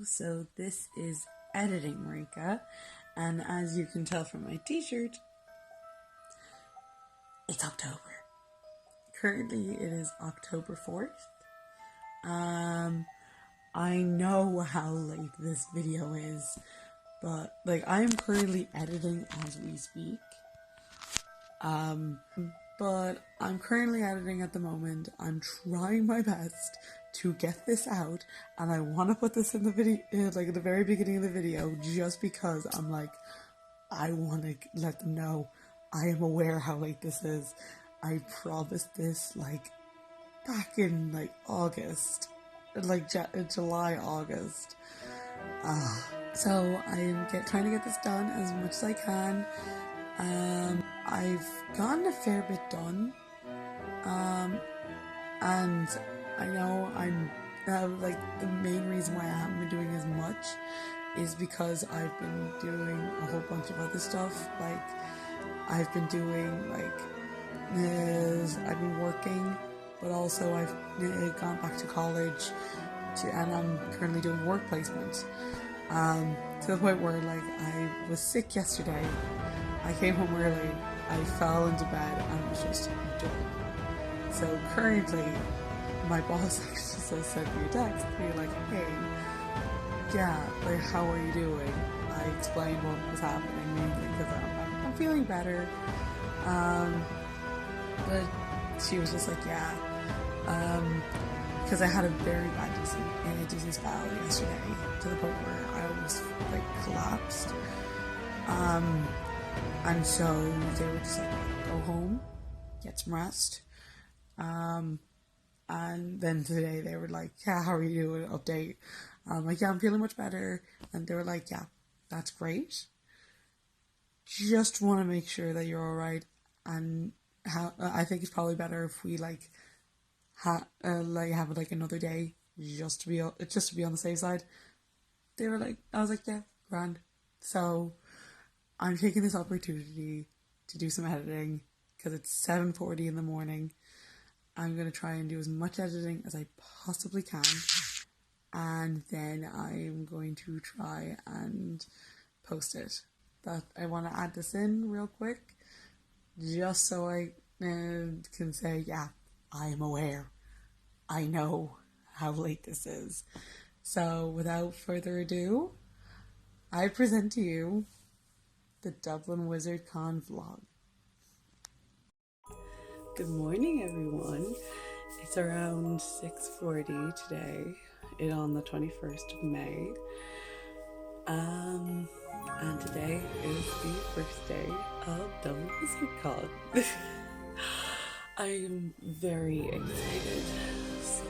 So this is editing Marika, and as you can tell from my t-shirt, it's October. Currently it is October 4th. I know how late this video is, but I'm currently editing as we speak. But I'm currently editing at the moment. I'm trying my best to get this out, and I want to put this in the video, at the very beginning of the video, just because I want to let them know I am aware how late this is. I promised this back in August, July, August. So I'm trying to get this done as much as I can. I've gotten a fair bit done, and I know I'm the main reason why I haven't been doing as much is because I've been doing a whole bunch of other stuff. I've been doing I've been working, but also I've gone back to college and I'm currently doing work placement, to the point where I was sick yesterday. I came home early, I fell into bed and was just done. So currently, my boss actually sent me a text being hey, yeah, how are you doing? I explained what was happening, mainly because I'm feeling better. But she was just yeah, because I had a very bad dizzy spell yesterday, to the point where I almost collapsed. And so they were just go home, get some rest. And then today they were yeah, how are you doing? Update. Yeah, I'm feeling much better. And they were yeah, that's great. Just want to make sure that you're alright. And I think it's probably better if we have another day just to be on the safe side. They were I was yeah, grand. So I'm taking this opportunity to do some editing because it's 7:40 in the morning. I'm going to try and do as much editing as I possibly can, and then I'm going to try and post it. But I want to add this in real quick just so I can say, yeah, I am aware. I know how late this is. So without further ado, I present to you the Dublin WizardCon vlog. Good morning, everyone. It's around 6:40 today, on the 21st of May. And today is the first day of Dublin WizardCon. I'm very excited, so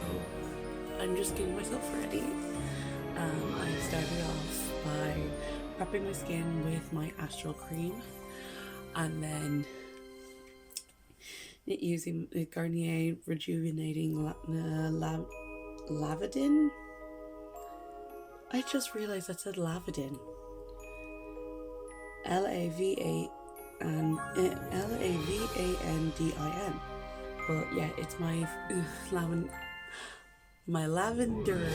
I'm just getting myself ready. I started off by prepping my skin with my Astral Cream, and then using the Garnier Rejuvenating Lavandin. I just realized I said Lavandin. Lavandin. But yeah, it's my lavender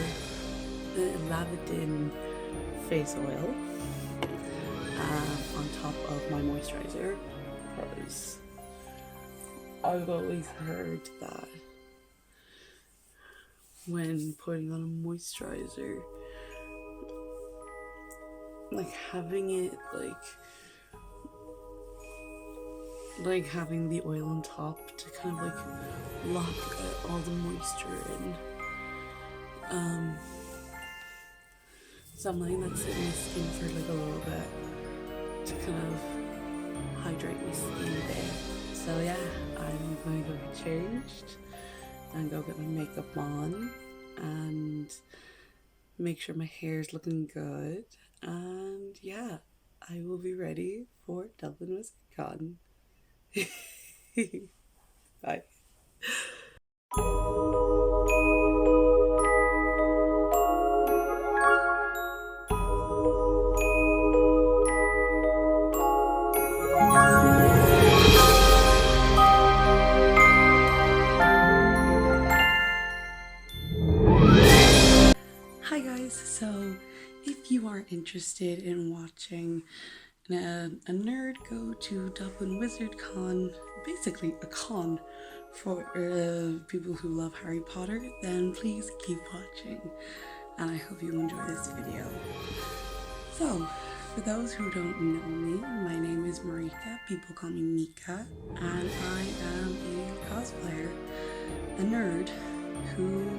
Lavandin face oil on top of my moisturizer, because I've always heard that when putting on a moisturizer, having it having the oil on top to kind of lock all the moisture in. So I'm letting that sit in my skin for a little bit to kind of hydrate my skin a bit. So yeah, I'm going to go get changed and go get my makeup on and make sure my hair is looking good. And yeah, I will be ready for Dublin WizardCon. Bye. Hi guys, so if you are interested in watching a nerd go to Dublin Wizard Con, basically a con for people who love Harry Potter, then please keep watching, and I hope you enjoy this video. So, for those who don't know me, my name is Marika, people call me Mika, and I am a cosplayer, a nerd who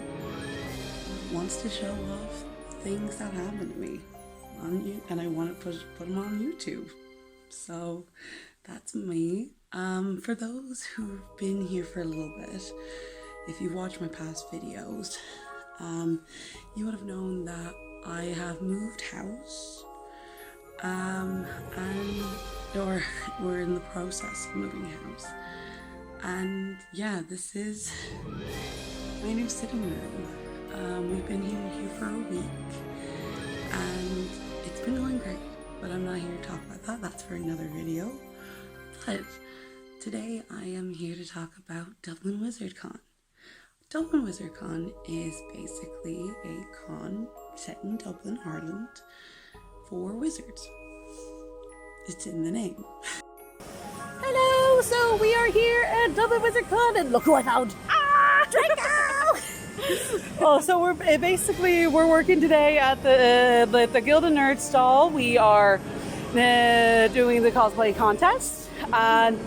wants to show off things that happen to me and I want to put them on YouTube. So that's me. For those who've been here for a little bit, if you watch my past videos, you would have known that I have moved house, or we're in the process of moving house, and yeah, this is my new sitting room. We've been here for a week, and it's been going great, but I'm not here to talk about that. That's for another video. But today I am here to talk about Dublin Wizard Con. Dublin Wizard Con is basically a con set in Dublin, Ireland, for wizards. It's in the name. Hello, so we are here at Dublin Wizard Con, and look who I found! Draco! Oh, so we're working today at the Guild of Nerds stall. We are doing the cosplay contest, and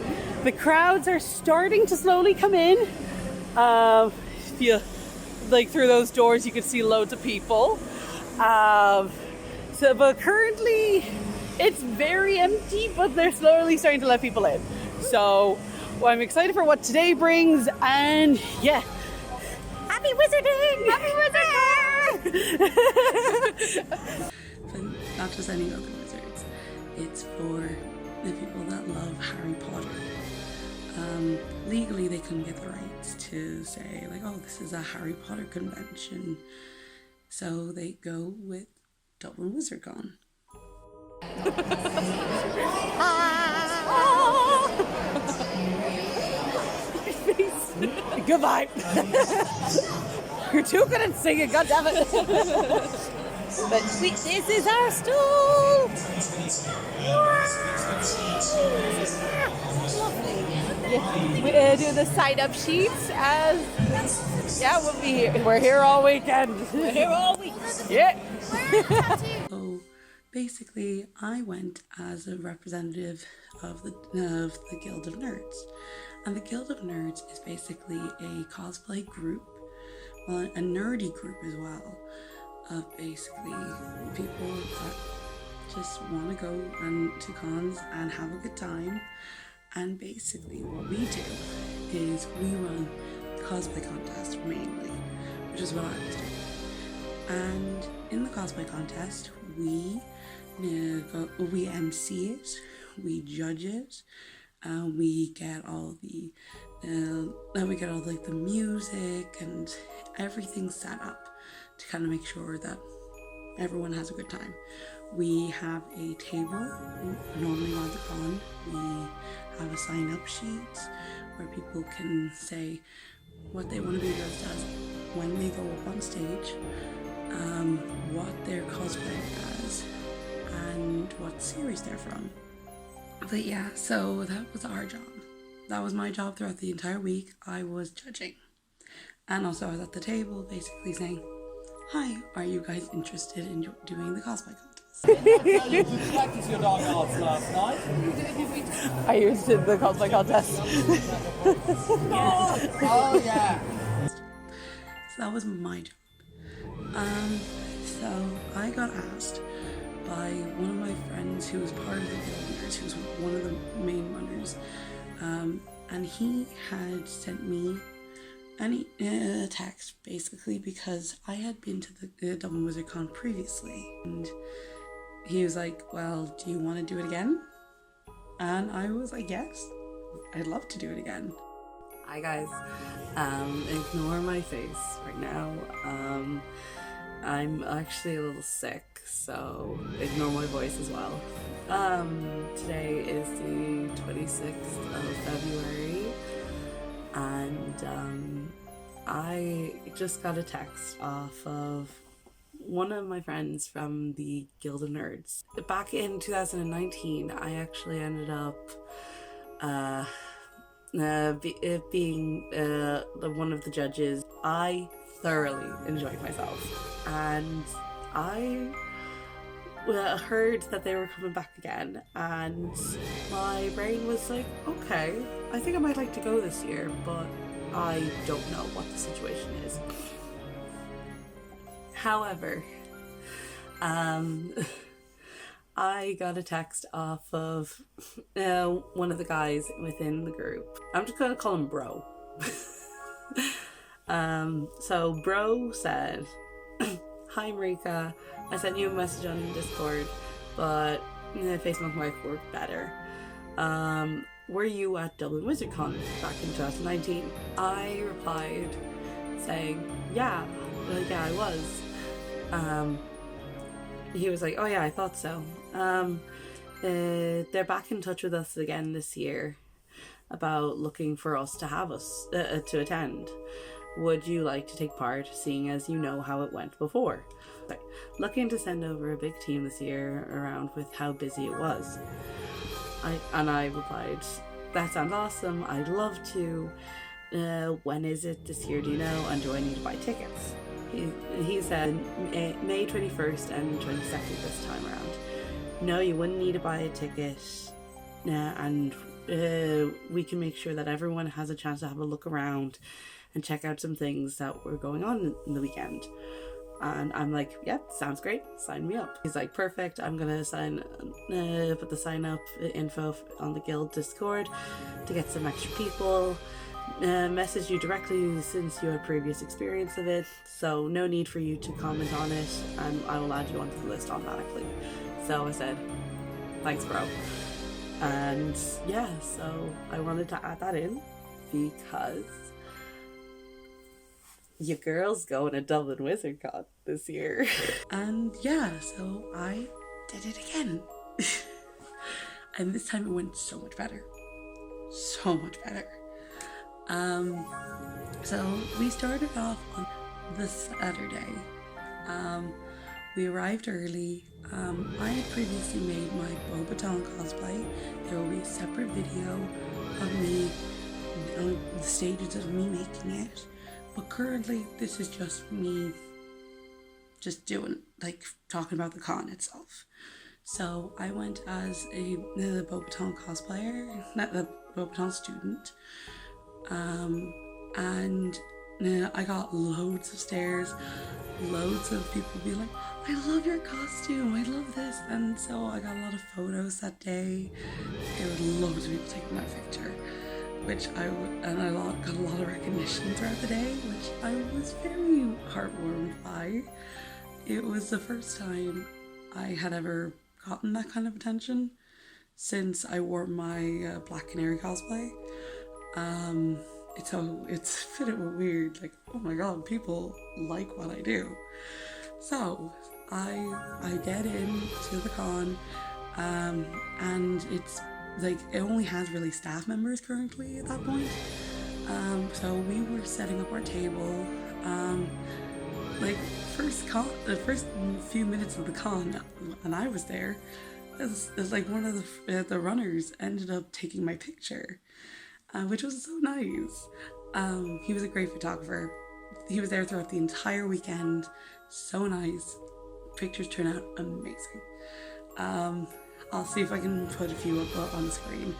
the crowds are starting to slowly come in. If you like through those doors, you can see loads of people. But currently it's very empty, but they're slowly starting to let people in. So well, I'm excited for what today brings, and yeah. Happy wizarding! Happy wizarding! But not just any other wizards. It's for the people that love Harry Potter. Legally, they couldn't get the rights to say, like, oh, this is a Harry Potter convention. So they go with Dublin Wizard Con. Goodbye. You're too good at singing, goddammit. But this is our stool. Lovely. We do the sign-up sheets as we're here all weekend. We're here all week. Yeah. So basically, I went as a representative of the Guild of Nerds. And the Guild of Nerds is basically a cosplay group, well, a nerdy group as well, of basically people that just want to go to cons and have a good time. And basically what we do is we run the cosplay contest mainly, which is what I was doing. And in the cosplay contest, we MC it, we judge it. We get all the the music and everything set up to kind of make sure that everyone has a good time. We have a table normally on the con. We have a sign-up sheet where people can say what they want to be dressed as when they go up on stage, what they're cosplaying as, and what series they're from. But yeah, so that was our job. That was my job throughout the entire week. I was judging. And also I was at the table basically saying, hi, are you guys interested in doing the cosplay contest? You practiced your dark arts last night. I used in the cosplay contest. Oh yeah. So that was my job. So I got asked by one of my friends who was part of the Guilders, who was one of the main runners, and he had sent me a text basically because I had been to the Dublin Wizard Con previously, and he was like, well, do you want to do it again? And I was like, yes, I'd love to do it again. Hi guys, ignore my face right now. I'm actually a little sick, so ignore my voice as well. Today is the 26th of February, and I just got a text off of one of my friends from the Guild of Nerds. Back in 2019, I actually ended up being one of the judges. I thoroughly enjoyed myself, and I heard that they were coming back again, and my brain was like, okay, I think I might like to go this year, but I don't know what the situation is. However, I got a text off of one of the guys within the group. I'm just gonna call him Bro. So Bro said, "Hi Marika, I sent you a message on Discord, but Facebook might work better. Were you at Dublin WizardCon back in 2019? I replied saying, yeah, I was. He was like, oh yeah, I thought so. They're back in touch with us again this year about looking for us to have us to attend. Would you like to take part, seeing as you know how it went before? Looking to send over a big team this year around with how busy it was. I replied, that sounds awesome, I'd love to. When is it this year, do you know, and do I need to buy tickets? He said May 21st and 22nd this time around. No, you wouldn't need to buy a ticket, and we can make sure that everyone has a chance to have a look around and check out some things that were going on in the weekend. And I'm like, yep, sounds great, sign me up. He's like, perfect, I'm gonna put the sign up info on the guild Discord to get some extra people. Message you directly since you had previous experience of it, so no need for you to comment on it, and I will add you onto the list automatically. So I said, thanks bro. And yeah, so I wanted to add that in because your girl's going to Dublin WizardCon this year. And yeah, so I did it again. And this time it went so much better. So much better. So we started off on the Saturday. We arrived early. I had previously made my Bobaton cosplay. There will be a separate video of me on the stages of me making it. But currently, this is just me just talking about the con itself. So I went as the Bobaton cosplayer, not the Bobaton student. And I got loads of stares, loads of people being like, I love your costume, I love this. And so I got a lot of photos that day. There were loads of people taking my picture, which I got a lot of recognition throughout the day, which I was very heartwarmed by. It was the first time I had ever gotten that kind of attention since I wore my Black Canary cosplay. It's a bit weird, like, oh my god, people like what I do. So I get into the con, and it's like it only has really staff members currently at that point. So we were setting up our table. The first few minutes of the con, and I was there. It's like one of the runners ended up taking my picture, which was so nice. He was a great photographer. He was there throughout the entire weekend. So nice. Pictures turn out amazing. I'll see if I can put a few up on the screen.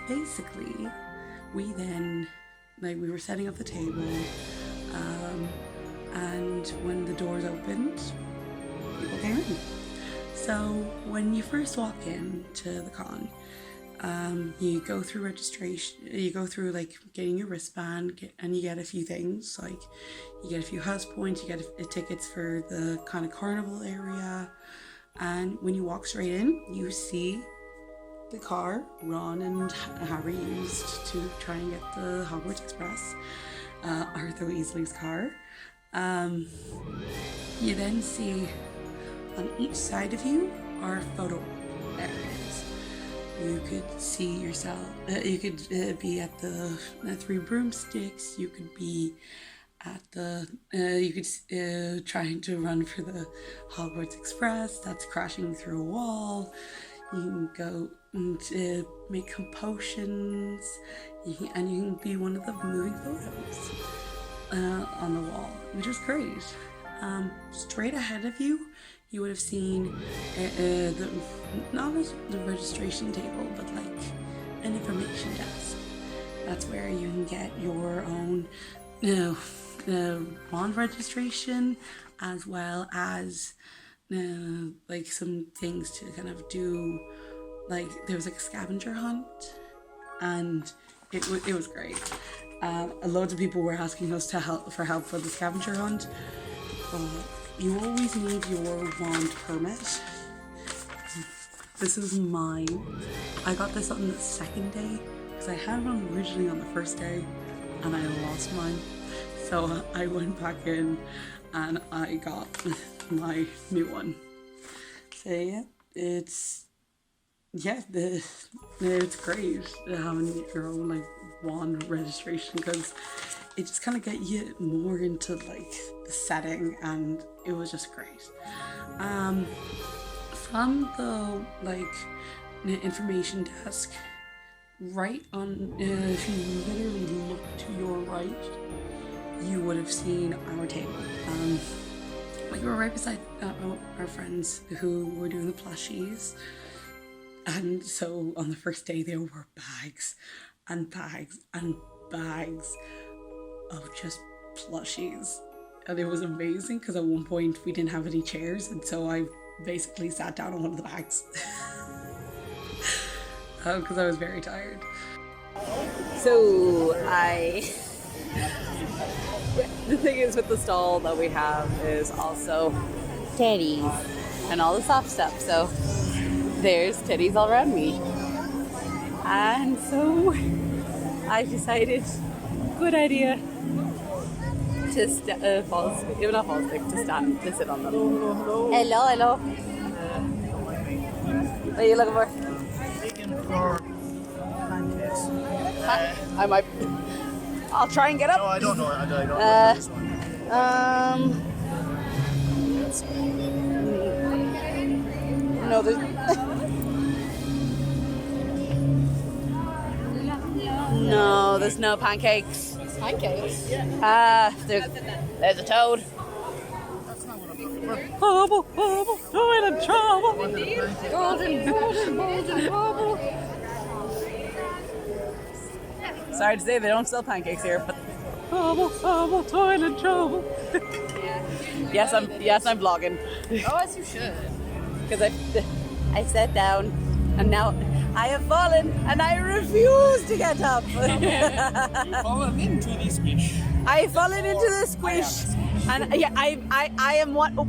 Basically, we then, we were setting up the table, and when the doors opened, people came in. So when you first walk into the con, you go through registration, you go through getting your wristband, and you get a few things, like you get a few house points, you get tickets for the kind of carnival area. And when you walk straight in, you see the car Ron and Harry used to try and get the Hogwarts Express, Arthur Weasley's car. You then see on each side of you are photo areas. You could see yourself, you could be at the 3 broomsticks, you could be at the you could trying to run for the Hogwarts Express that's crashing through a wall. You can go and make potions, and you can be one of the moving photos on the wall, which is great. Straight ahead of you, you would have seen not the registration table, but like an information desk. That's where you can get your own wand registration, as well as like some things to kind of do. Like there was like a scavenger hunt, and it was great. Loads of people were asking us for help for the scavenger hunt. You always need your wand permit. This is mine. I got this on the second day because I had one originally on the first day and I lost mine. So I went back in and I got my new one. So yeah, it's great having your own like wand registration, because it just kind of get you more into like the setting, and it was just great. From the like information desk, right on, if you literally look to your right, you would have seen our table. We were right beside our friends who were doing the plushies, and so on the first day there were bags and bags and bags of just plushies, and it was amazing because at one point we didn't have any chairs, and so I basically sat down on one of the bags because I was very tired. So the thing is with the stall that we have is also teddies and all the soft stuff. So there's teddies all around me, and so I decided, good idea, to sit on them. Hello. What are you looking for? Looking for pancakes. I'll try and get up. No, I don't know. I don't know this one. No, there's no, there's no pancakes. Pancakes? There's a toad. That's not what I'm looking for. Bubble, toilet trouble. Golden bubble. Sorry to say they don't sell pancakes here, but bubble, toilet trouble. Yes, I'm vlogging. Oh, as you should. Because I sat down and now I have fallen and I refuse to get up. You've fallen into the squish. I have fallen into the squish, and yeah, I am one. Oh.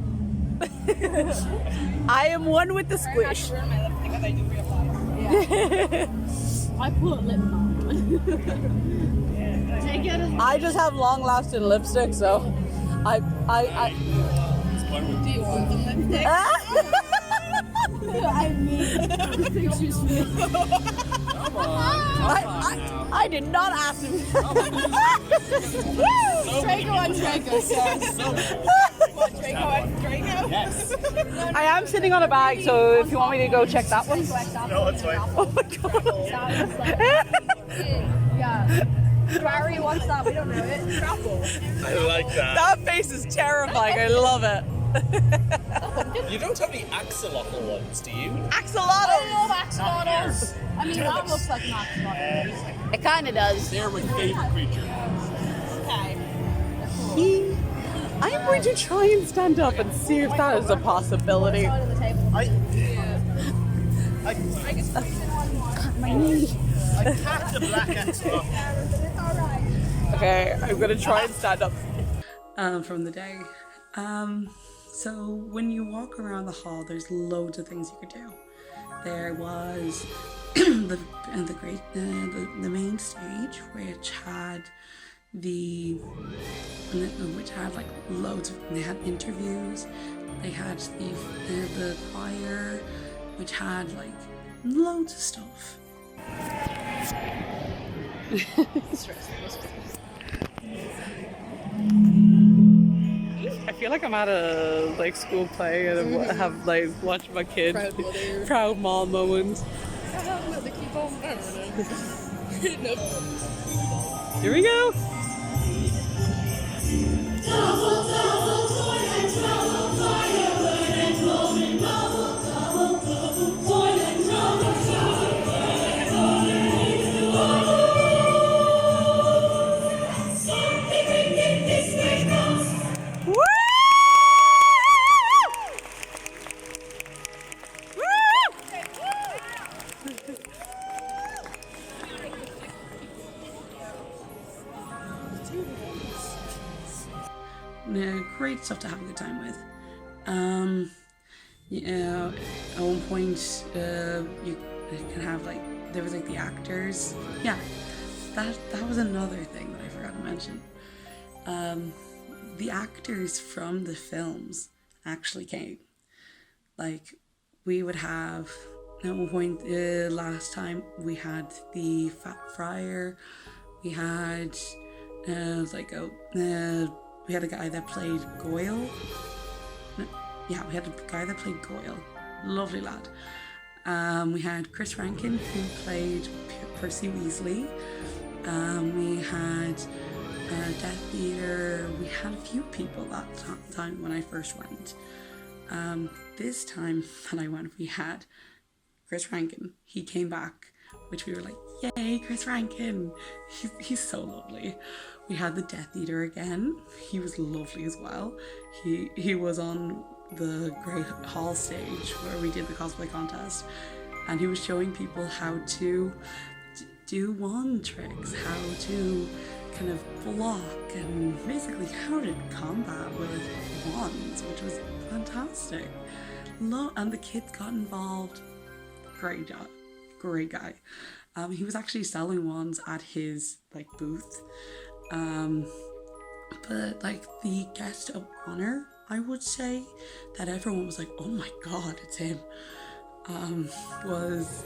I am one with the squish. I put lip balm. I just have long-lasting lipstick, so I. Do you want the lipstick? I mean, pictures for you. Come on. I did not ask him. Draco on Draco, sir. Draco on Draco? Yes. I am sitting on a bag, so if you want me to go check that one. No, it's fine. Oh my god. Yeah. Barry wants that, we don't know it. Travel. I like that. That face is terrifying. I love it. You don't have any axolotl ones, do you? Axolotl. I love axolotls. I mean, that looks like an axolotl. It kind of does. They're my favorite creature. Okay. I am going to try and stand up and see if that is a possibility. Side of the table. My knee. I tapped the black axolotl. Okay, I'm going to try and stand up. From the day. So when you walk around the hall, there's loads of things you could do. There was the main stage, which had like loads of. They had interviews. They had the choir, which had like loads of stuff. feel like I'm at a like school play and I have like watched my kid proud mom moment. Here we go. Yeah, great stuff to have a good time with. Yeah, at one point, you can have like, there was like the actors. Yeah, that was another thing that I forgot to mention. The actors from the films actually came. Like, we would have, at one point last time, we had the Fat Friar, we had we had a guy that played Goyle. Yeah, we had a guy that played Goyle. Lovely lad. We had Chris Rankin, who played Percy Weasley. We had Death Eater. We had a few people that time when I first went. This time that I went, we had Chris Rankin. He came back, which we were like, yay, Chris Rankin. He's so lovely. We had the Death Eater again. He was lovely as well. He was on the Great Hall stage where we did the cosplay contest, and he was showing people how to do wand tricks, how to kind of block, and basically how to combat with wands, which was fantastic. And the kids got involved. Great job. Great guy. He was actually selling wands at his like booth. But like the guest of honor, I would say, that everyone was like, oh my god, it's him, was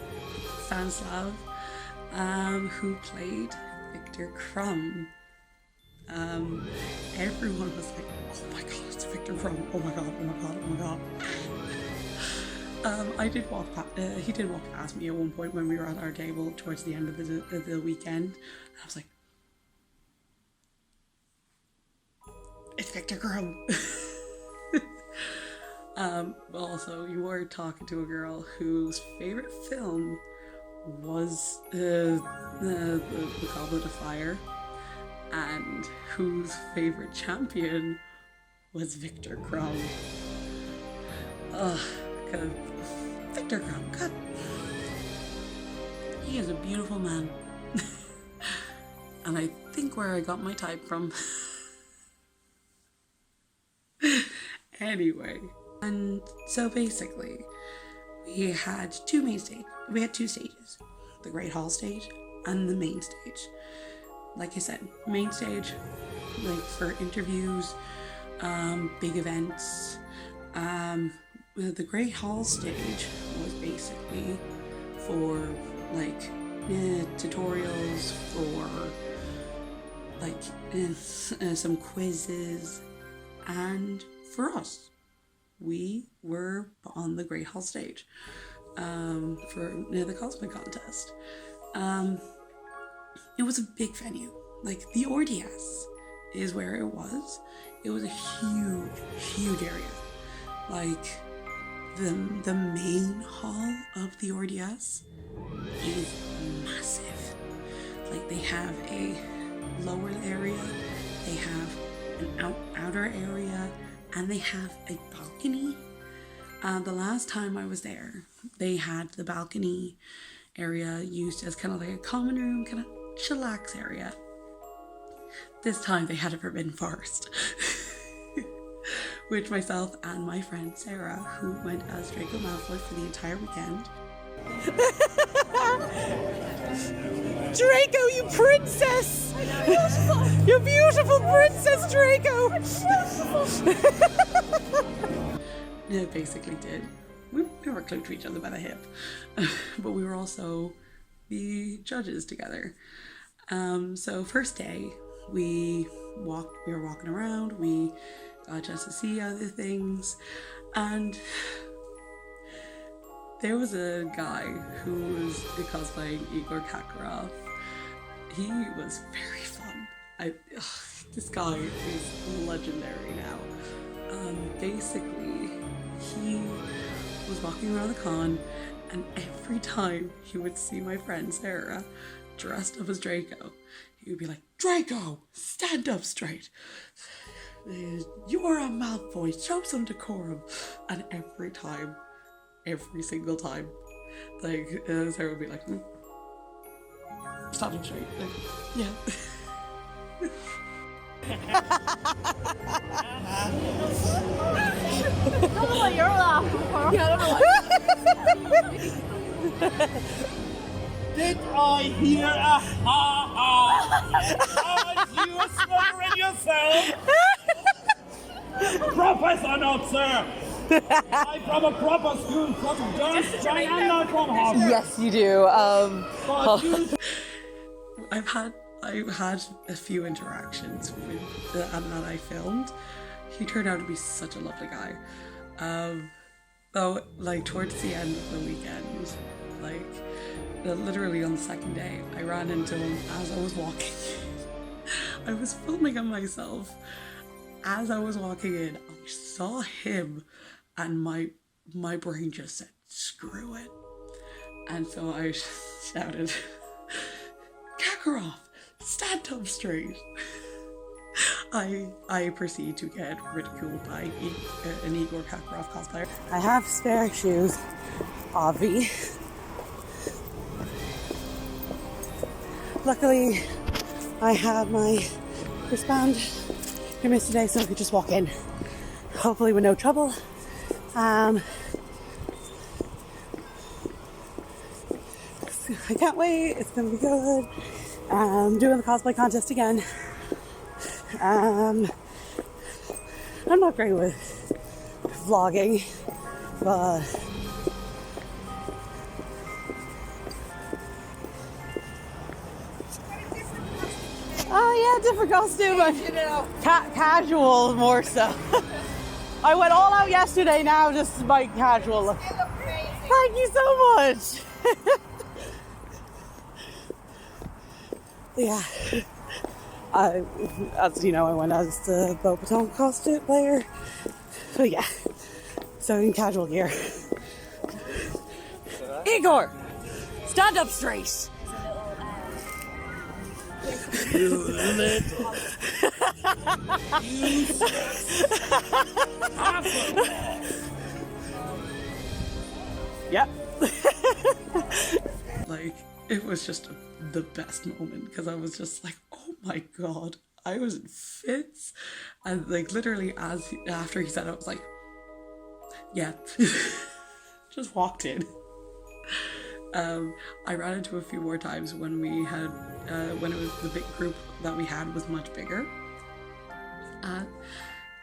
Stanislav, who played Victor Crumb. Everyone was like, oh my god, it's Victor Crumb, oh my god, oh my god, oh my god. He did walk past me at one point when we were at our table towards the end of the weekend, and I was like, it's Victor Crumb. Also, you were talking to a girl whose favorite film was the Goblet of Fire, and whose favorite champion was Victor Crumb. Cause Victor Crumb, God, he is a beautiful man. And I think where I got my type from. Anyway, and so basically, we had two stages, the Great Hall stage and the main stage. Like I said, main stage, like for interviews, big events. The Great Hall stage was basically for like tutorials, for like some quizzes, and for us, we were on the Great Hall stage for the cosplay contest. It was a big venue. Like the RDS is where it was. It was a huge area. Like the main hall of the RDS is massive. Like they have a lower area, they have an outer area, and they have a balcony. The last time I was there, they had the balcony area used as kind of like a common room, kind of chillax area. This time they had a forbidden forest, which myself and my friend Sarah, who went as Draco Malfoy for the entire weekend. Draco, you princess! You beautiful princess, Draco! Basically did. We were glued to each other by the hip, but we were also the judges together. So first day, we were walking around. We got a chance to see other things, and there was a guy who was cosplaying Igor Kakarov. He was very fun. This guy is legendary now. Basically, he was walking around the con, and every time he would see my friend Sarah dressed up as Draco, he would be like, "Draco, stand up straight. You are a Malfoy, show some decorum." And every single time, like, Sarah would be like, "Stand up straight." Like, yeah. You're laughing. Yeah, I don't know why. Did I hear a ha-ha? Aren't you a smothering yourself? Professor, not sir. I'm from a proper school, such a dance giant, and not from Harvard. Yes, you do. I've had a few interactions with the Adam that I filmed. He turned out to be such a lovely guy. Though, like, towards the end of the weekend, like, literally on the second day, I ran into him as I was walking in. I was filming of myself. As I was walking in, I saw him, and my brain just said, "Screw it." And so I shouted, "Kakarov, stand up straight." I proceed to get ridiculed by an Igor Kakarov cosplayer. I have spare shoes, obvi. Luckily, I have my wristband here missed today, so I could just walk in, hopefully with no trouble. I can't wait. It's gonna be good. Doing the cosplay contest again. I'm not great with vlogging, but different costume. Casual more so. I went all out yesterday. Now just my casual look. Thank you so much. Yeah. As you know, I went as the Beaubaton costume player. But yeah, so in casual gear. Igor, stand up straight. You little useless. Yep. Like, it was just the best moment, because I was just like, oh my god, I was in fits. And like, literally after he said it, I was like, yeah. Just walked in. I ran into a few more times when we had when it was the big group that we had was much bigger.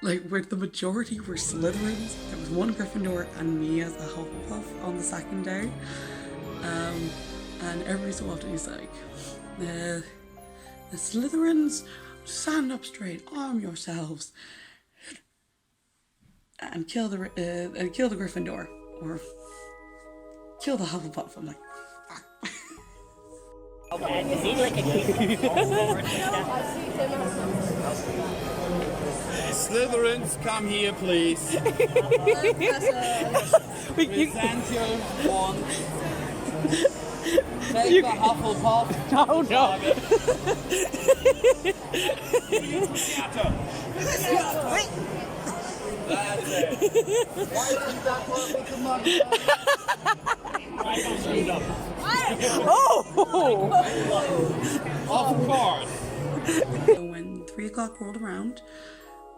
Like, where the majority were Slytherins. There was one Gryffindor and me as a Hufflepuff on the second day. And every so often he's like, the Slytherins, stand up straight, arm yourselves, and kill the Gryffindor, or kill the Hufflepuff. I'm like, Slytherins, come here, please. Present your wand. Take the Hufflepuff. Oh no. That's it. Why is that one? Come on. Of course. So when 3 o'clock rolled around,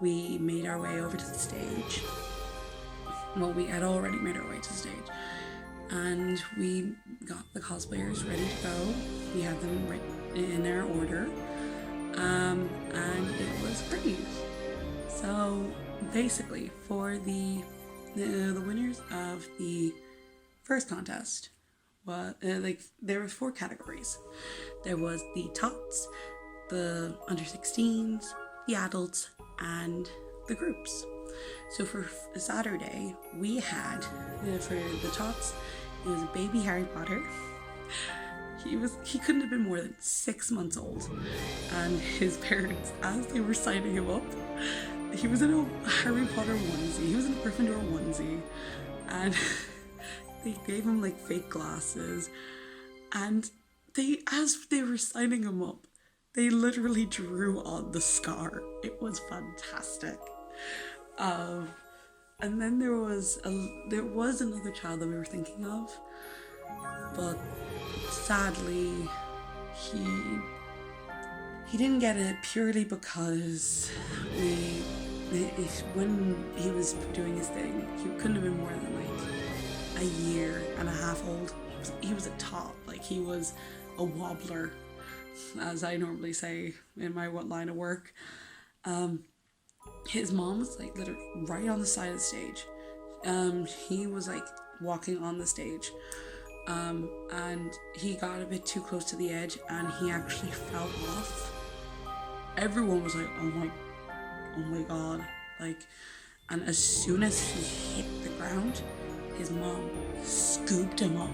we made our way over to the stage. Well, we had already made our way to the stage. And we got the cosplayers ready to go. We had them right in their order. And it was great. So basically, for the winners of the first contest, there were 4 categories. There was the tots, the under 16s, the adults, and the groups. So for Saturday, we had, for the tots, it was a baby Harry Potter. He couldn't have been more than 6 months old, and his parents, as they were signing him up, he was in a Harry Potter onesie, he was in a Gryffindor onesie, and they gave him like fake glasses, and as they were signing him up, they literally drew on the scar. It was fantastic. And then there was another child that we were thinking of, but sadly he didn't get it purely because when he was doing his thing, he couldn't have been more than like a year and a half old. He was a tot, like he was a wobbler, as I normally say in my line of work. His mom was like literally right on the side of the stage. He was like walking on the stage, and he got a bit too close to the edge and he actually fell off. Everyone was like, oh my god, like, and as soon as he hit the ground, his mom scooped him up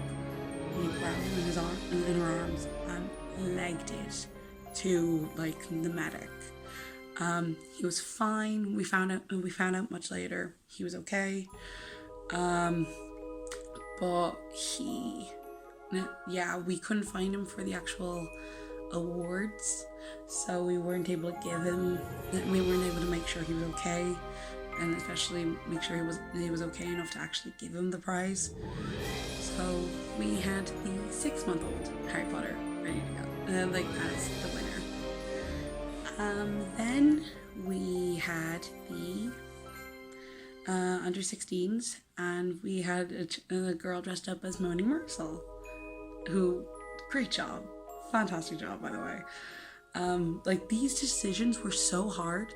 and he grabbed him in her arms and legged it to like the medic. He was fine. We found out much later he was okay. But we couldn't find him for the actual awards, so we weren't able to make sure he was okay, and especially make sure he was okay enough to actually give him the prize. So we had the 6-month-old Harry Potter ready to go, like as the winner. Then we had the under 16s, and we had a girl dressed up as Moaning Mercil, who, great job, fantastic job by the way. Like, these decisions were so hard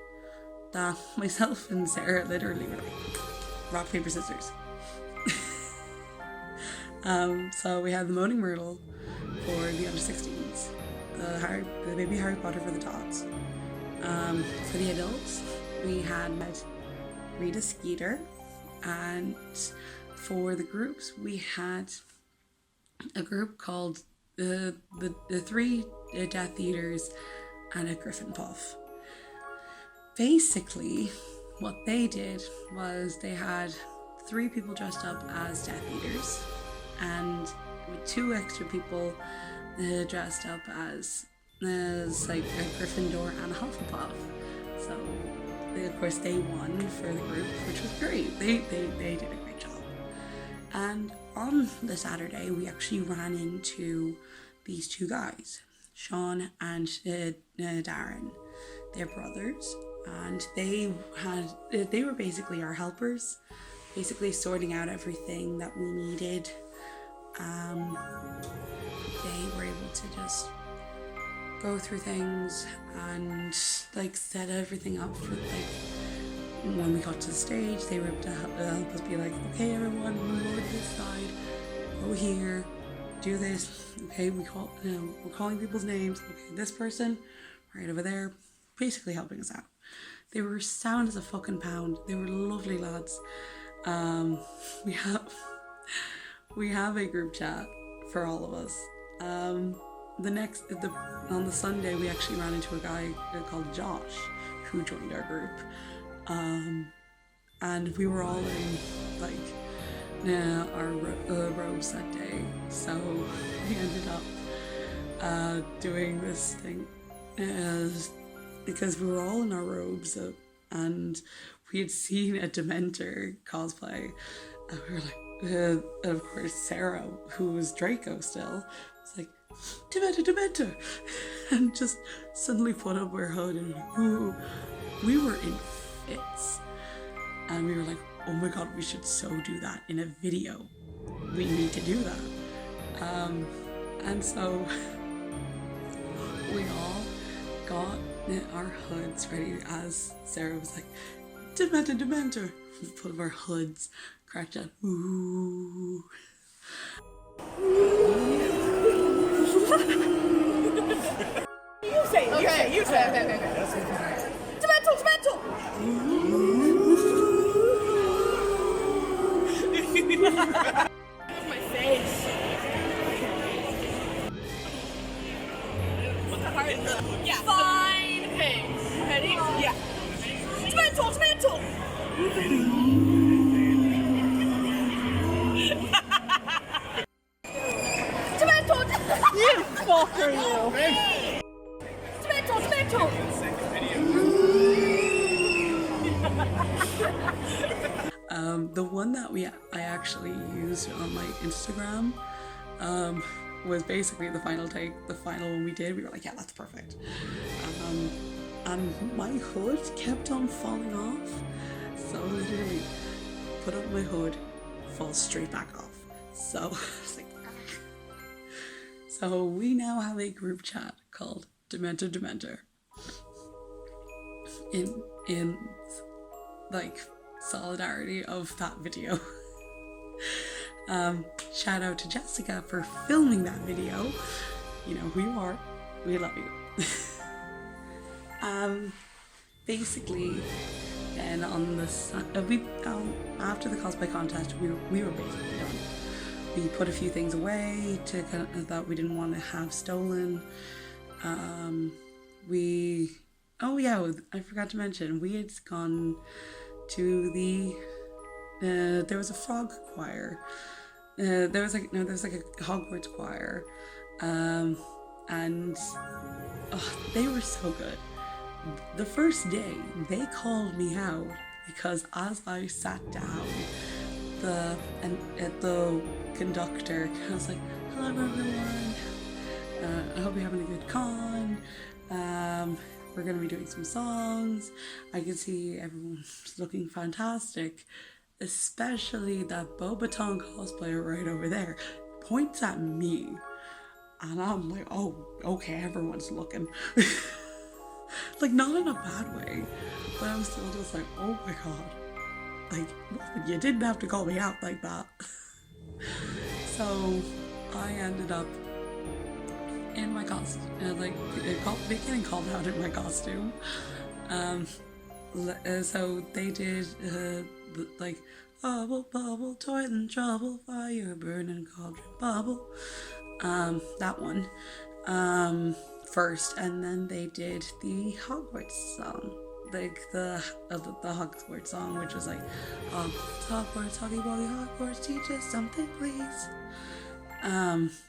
that myself and Sarah literally were like, rock, paper, scissors. So we had the Moaning Myrtle for the under 16s, the baby Harry Potter for the tots. For the adults, we had Rita Skeeter, and for the groups, we had a group called the Three Death Eaters and a Griffin Puff. Basically, what they did was they had 3 people dressed up as Death Eaters, and with 2 extra people dressed up as like a Gryffindor and a Hufflepuff. So of course they won for the group, which was great. They did a great job. And on the Saturday, we actually ran into these 2 guys, Sean and Darren. They're brothers, and they were basically our helpers, basically sorting out everything that we needed. They were able to just go through things and like set everything up for, like, when we got to the stage, they were able to help us be like, okay everyone, move over to this side, go here, do this, okay, we're calling people's names, okay, this person right over there, basically helping us out. They were sound as a fucking pound. They were lovely lads. We have a group chat for all of us. On the Sunday, we actually ran into a guy called Josh who joined our group, and we were all in like our robes that day, so we ended up doing this thing because we were all in our robes, and we had seen a Dementor cosplay, and we were like, and of course Sarah, who was Draco still, was like, Dementor, and just suddenly put up her hood, and ooh, we were in fits, and we were like, oh my god, we should so do that in a video. We need to do that. And so we all got our hoods ready, as Sarah was like, Dementor. We put up our hoods, cracked out, ooh. You say it. Okay. Dementor. My face. What's the heart? Yeah. Fine face. Ready? Yeah. Tomato, tomato. Tomato. You fucker, you. Tomato, tomato. The one that I actually used on my Instagram was basically the final take, the final one we did. We were like, yeah, that's perfect. And my hood kept on falling off, so literally put up my hood, falls straight back off. So I was like, so we now have a group chat called Dementor in like solidarity of that video. Shout out to Jessica for filming that video. You know who you are. We love you. Basically, then on the after the cosplay contest, we were basically done. We put a few things away to kind of, that we didn't want to have stolen. I forgot to mention, we had gone to the there was a frog choir. There was like a Hogwarts choir, and they were so good. The first day they called me out because as I sat down, the conductor, I was like, "Hello everyone, I hope you're having a good con. We're gonna be doing some songs. I can see everyone's looking fantastic, especially that Bobaton cosplayer right over there points at me, and I'm like, oh, okay, everyone's looking." Like, not in a bad way, but I was still just like, oh my god, like, you didn't have to call me out like that. So I ended up in my costume, getting called out in my costume. So they did bubble, bubble, toil and trouble, fire, burning cauldron, bubble. That one first, and then they did the Hogwarts song, like the Hogwarts song, which was like, Hogwarts, Hoggy Woggy Hogwarts, teach us something, please.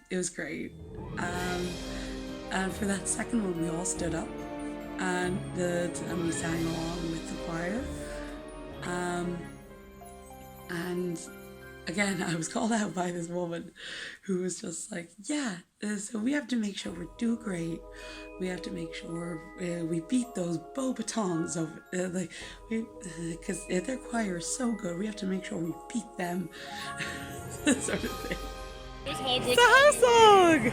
It was great. And for that second one, we all stood up and we sang along with the choir. And again, I was called out by this woman who was just like, yeah, so we have to make sure we do great. We have to make sure we beat those Bobatons over, because their choir is so good. We have to make sure we beat them, sort of thing. It's a house song!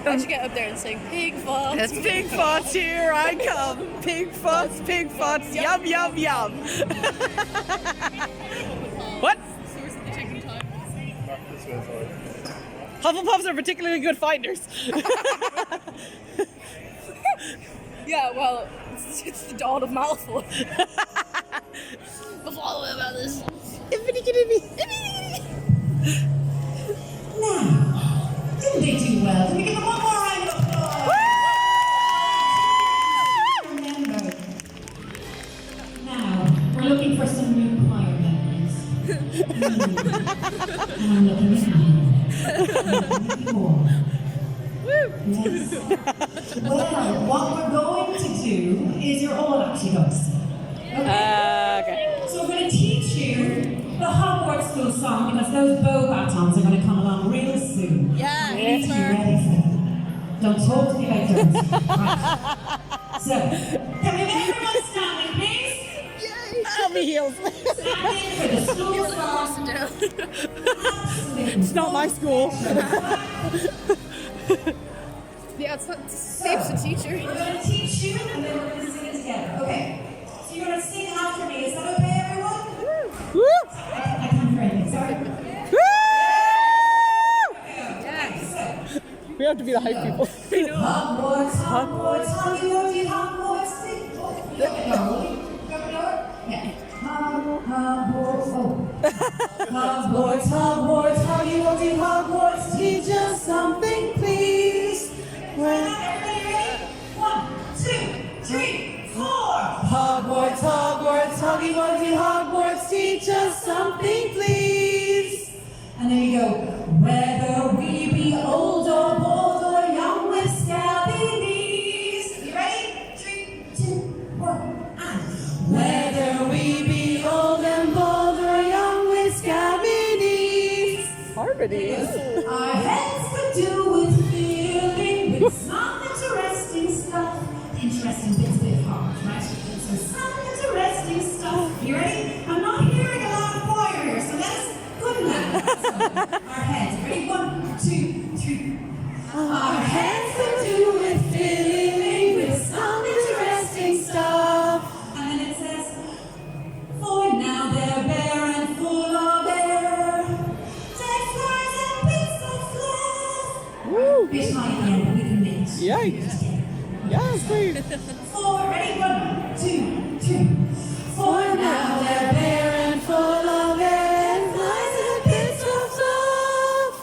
I should get up there and sing Pig Farts. It's Pig Farts, here I come. Pig Farts, yum, yum, yum. What? Source of the chicken time. Hufflepuffs are particularly good finders. Yeah, well, it's the dawn of Malfoy. Before I about this. Now, didn't they do well? Can we give them one more round of applause? Remember, now, we're looking for some new choir members. And I'm looking at you. Yes. Well, what we're going to do is you're all actually going to sing. Okay? So we're going to teach you the Hogwarts school song because those Bobatons are going to come along real soon. Yeah, You need to be ready for them. Don't talk to me like that. Right. So, can we get everyone standing, please? I'll be healed. Standing for the school song. It's not my school. Yeah, it's not safe to teach her. We're going to teach you and then we're going to sing it together. Okay. So you're going to sing after me. Is that okay, everyone? Woo! I can't hear anything. Sorry. We have to be the hype people. Hogwarts, Hogwarts, Hoggy Woggy Hogwarts. No. Hogwarts, Hogwarts, Hoggy Woggy Hogwarts, teach us something, please. Everybody ready? 1, 2, 3, 4. Hogwarts, Hogwarts, Hoggy Woggy Hogwarts, teach us something, please. And there you go. Whether we be old or bold or young with scabby knees. You ready? 3, 2, 1, and. Whether we be old and bold or young with scabby knees. Harmony. Our heads could do with feeling with some interesting stuff. Interesting bit's a bit hard, right? So some interesting stuff. You ready? I'm not hearing a lot of choir here, so that's good enough. So, our heads. Ready? 1, 2, 3. Our heads could do with feeling with some interesting stuff. And then it says, for now they're bare and full of air. Dead flies and bits of fluff. Woo! Bit high again, but we can make it. Yikes. Yes, please. 4, ready? 1, 2, 3. For now they're bare and full of air. Flies and bits of fluff.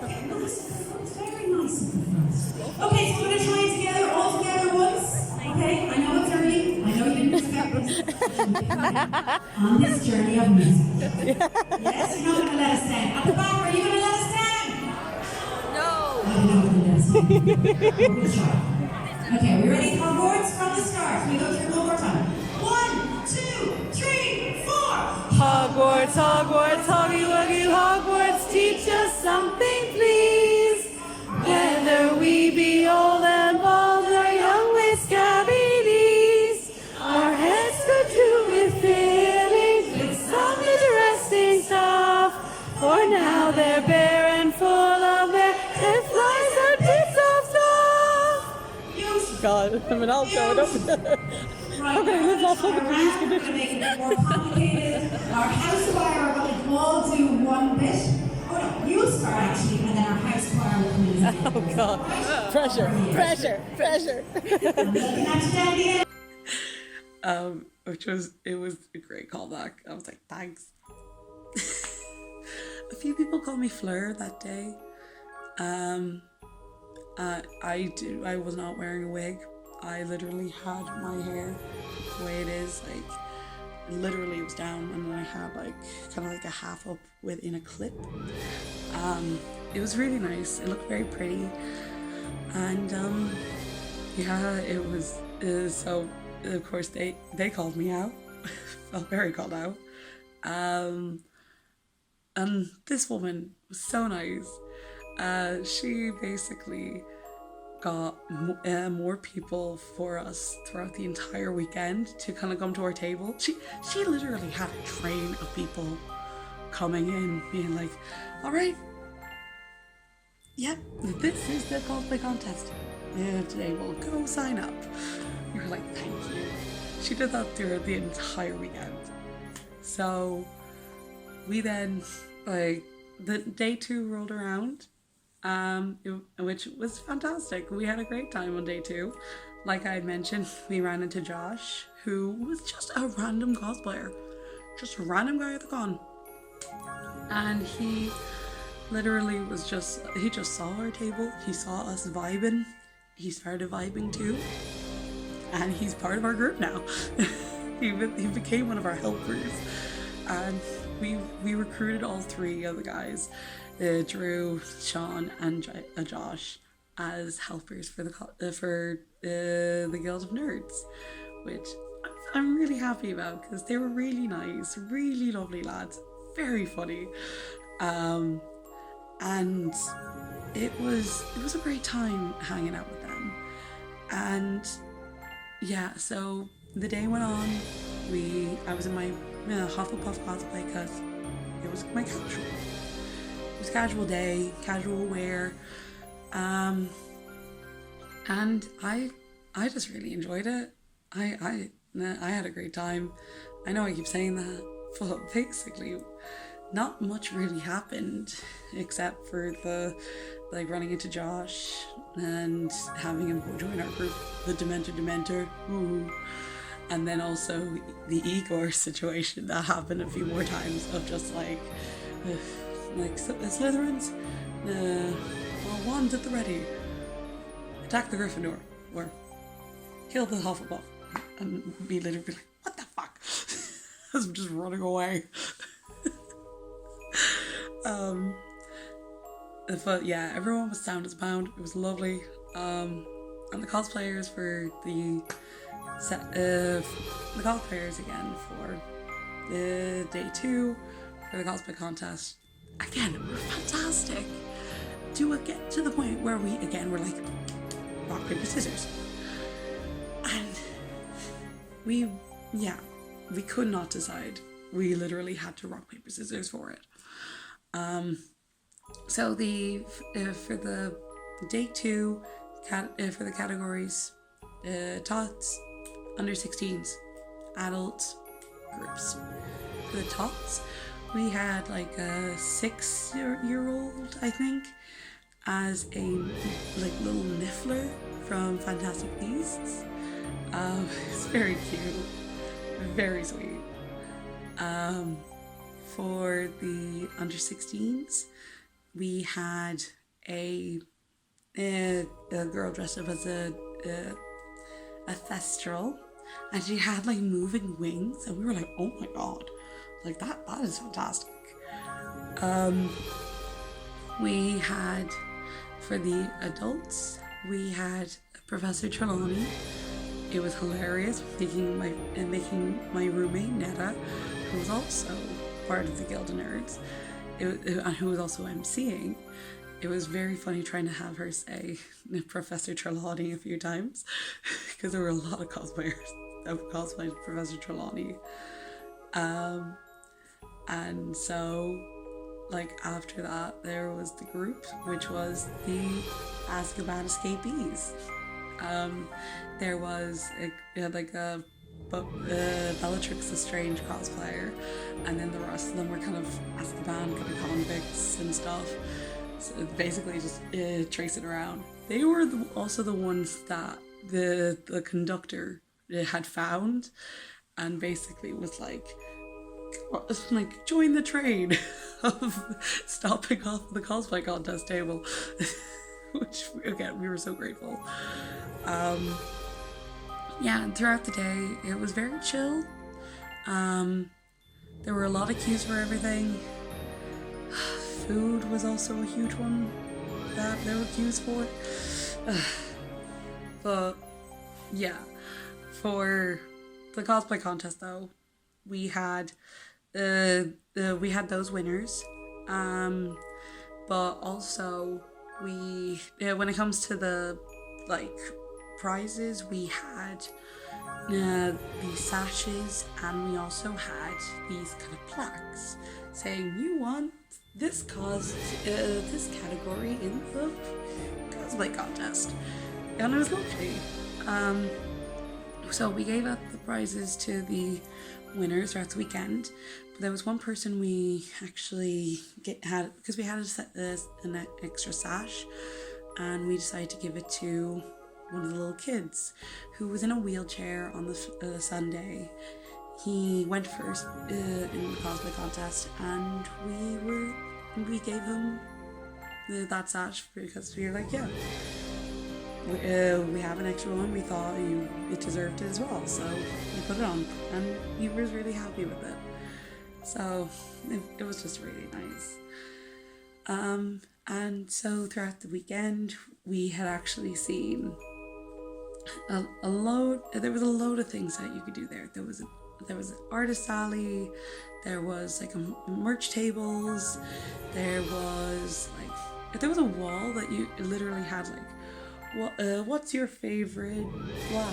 Okay, nice. That's very nice of the front. Okay, so we're going to try it together, all together once. Okay, I know it's early. I know you didn't expect this. On this journey of music. Yes, you're not going to let us down. At the back, are you going to let us down? No. I don't know what to let us down. We'll try. Okay, we ready? Hogwarts from the start. We go through one more time. 1, 2, 3, 4. Hogwarts, Hogwarts, Hoggy Woggy Hogwarts, teach us something, please. Whether we be old and bald or young with scabby knees, our heads could do with feeling with some interesting stuff. For now they're bare and full of air, and flies and bits of stuff. God, I'm an alto. Right, Okay, let's all look at these we're going to make it a bit more complicated. Our house choir are going to all do one bit. Oh no, you'll start actually, and then our house choir will come in. Oh God, pressure. I'm looking at you down the end. It was a great callback. I was like, thanks. A few people called me Fleur that day. I was not wearing a wig. I literally had my hair the way it is, like literally it was down, and then I had like kind of like a half up within a clip. It was really nice. It looked very pretty, and yeah, it was. So of course they called me out. Felt very called out. And this woman was so nice. She basically got more people for us throughout the entire weekend to kind of come to our table. She literally had a train of people coming in, being like, all right, yep, this is the cosplay contest. Yeah, today we'll go sign up. We were like, thank you. She did that throughout the entire weekend. So we then, like, the day 2 rolled around, which was fantastic. We had a great time on day 2. Like I had mentioned, we ran into Josh, who was just a random cosplayer, just a random guy at the con, and he literally was he just saw our table, he saw us vibing, he started vibing too, and he's part of our group now. He became one of our helpers, and we recruited all 3 of the guys, Drew, Sean, and Josh, as helpers for the Guild of Nerds, which I'm really happy about because they were really nice, really lovely lads, very funny, and it was a great time hanging out with them. And yeah, so the day went on. I was in my Hufflepuff cosplay because it was my casual. It was casual day, casual wear, and I just really enjoyed it. I had a great time. I know I keep saying that, but basically, not much really happened except for the running into Josh and having him join our group, the Dementor. Ooh. And then also the Igor situation that happened a few more times of just like Slytherins, wands at the ready, attack the Gryffindor, or kill the Hufflepuff, and be literally like, what the fuck? As I'm just running away. But yeah, everyone was sound as a pound. It was lovely. And the cosplayers for the cosplayers again for the day 2 for the cosplay contest again were fantastic. To get to the point where we again were like rock paper scissors, and we could not decide. We literally had to rock paper scissors for it. So the for the day 2 for the categories tots, under 16s, adult groups. For the tots, we had like a 6-year-old, I think, as a like little Niffler from Fantastic Beasts. It's very cute, very sweet. For the under 16s, we had a girl dressed up as a thestral, and she had like moving wings, and we were like, oh my god, like that is fantastic. We had, for the adults, we had Professor Trelawney. It was hilarious making my roommate Netta, who was also part of the Guild of Nerds, and who was also emceeing. It was very funny trying to have her say Professor Trelawney a few times, because there were a lot of cosplayers that cosplayed Professor Trelawney. And so, like, after that, there was the group, which was the Azkaban escapees. There was Bellatrix Lestrange cosplayer, and then the rest of them were kind of Azkaban kind of convicts and stuff. So basically just tracing around. They were also the ones that the conductor had found, and basically was like join the train of stopping off the cosplay contest table, which again we were so grateful. And throughout the day it was very chill. There were a lot of queues for everything. Food was also a huge one that there were queues for. But yeah, for the cosplay contest though, we had those winners, but also when it comes to the like prizes, we had these sashes, and we also had these kind of plaques saying you won this this category in the cosplay contest, and it was lovely. So we gave out the prizes to the winners throughout the weekend, but there was one person we actually had, because we had an extra sash, and we decided to give it to one of the little kids who was in a wheelchair on the Sunday. He went first in the cosplay contest, and we gave him that sash because we were like, yeah, we have an extra one. We thought it deserved it as well, so we put it on, and he was really happy with it. So it was just really nice. And so throughout the weekend, we had actually seen a load. There was a load of things that you could do there. There was an artist alley, there was like a merch tables, there was a wall that you literally had like, what's your favorite blah?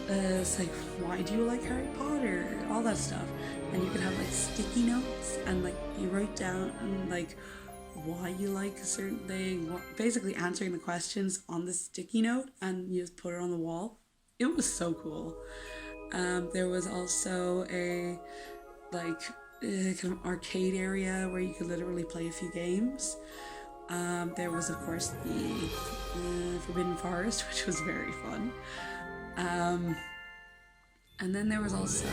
It's like, why do you like Harry Potter? All that stuff. And you could have like sticky notes, and like you write down and like why you like a certain thing, basically answering the questions on the sticky note, and you just put it on the wall. It was so cool. There was also a kind of arcade area where you could literally play a few games. There was of course the Forbidden Forest, which was very fun. And then there was also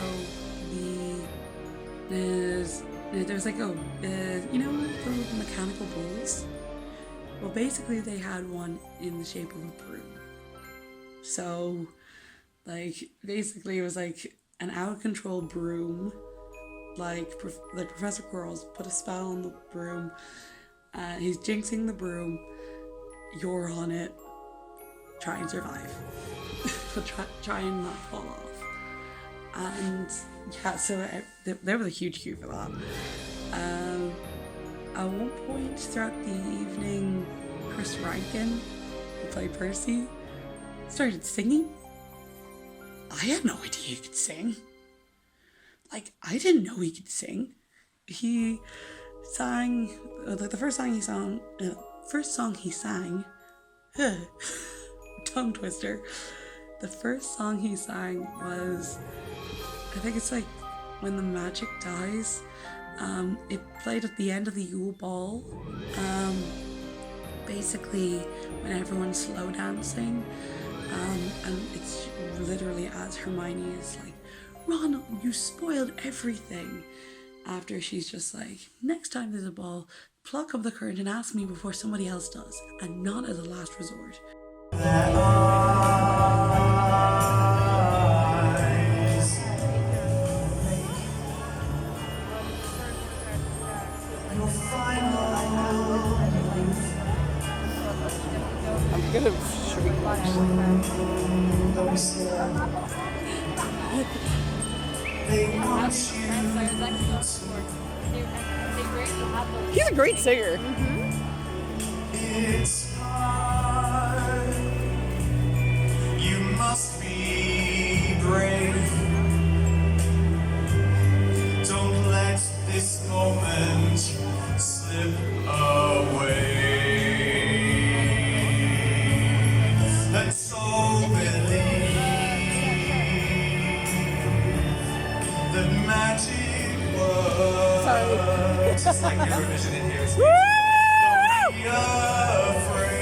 there was like you know, the mechanical bulls? Well, basically they had one in the shape of a broom. So, like, basically it was like an out-of-control broom. Like Professor Quirrell's put a spell on the broom. He's jinxing the broom. You're on it. Try and survive. try and not fall off. And yeah, so there was a huge queue for that. At one point throughout the evening, Chris Rankin, who played Percy, started singing. I had no idea he could sing. Like, I didn't know he could sing. He sang, like the first song he sang, tongue twister. The first song he sang was, I think it's like When the Magic Dies. It played at the end of the Yule Ball. Basically when everyone's slow dancing. And it's literally as Hermione is like, Ron, you spoiled everything. After she's just like, next time there's a ball, pluck up the current and ask me before somebody else does, and not as a last resort. I'm gonna He's a great singer. It's hard. You must be brave. Don't let this moment slip away. Let's all believe that magic works. Sorry. Just like Eurovision in here. Don't be afraid.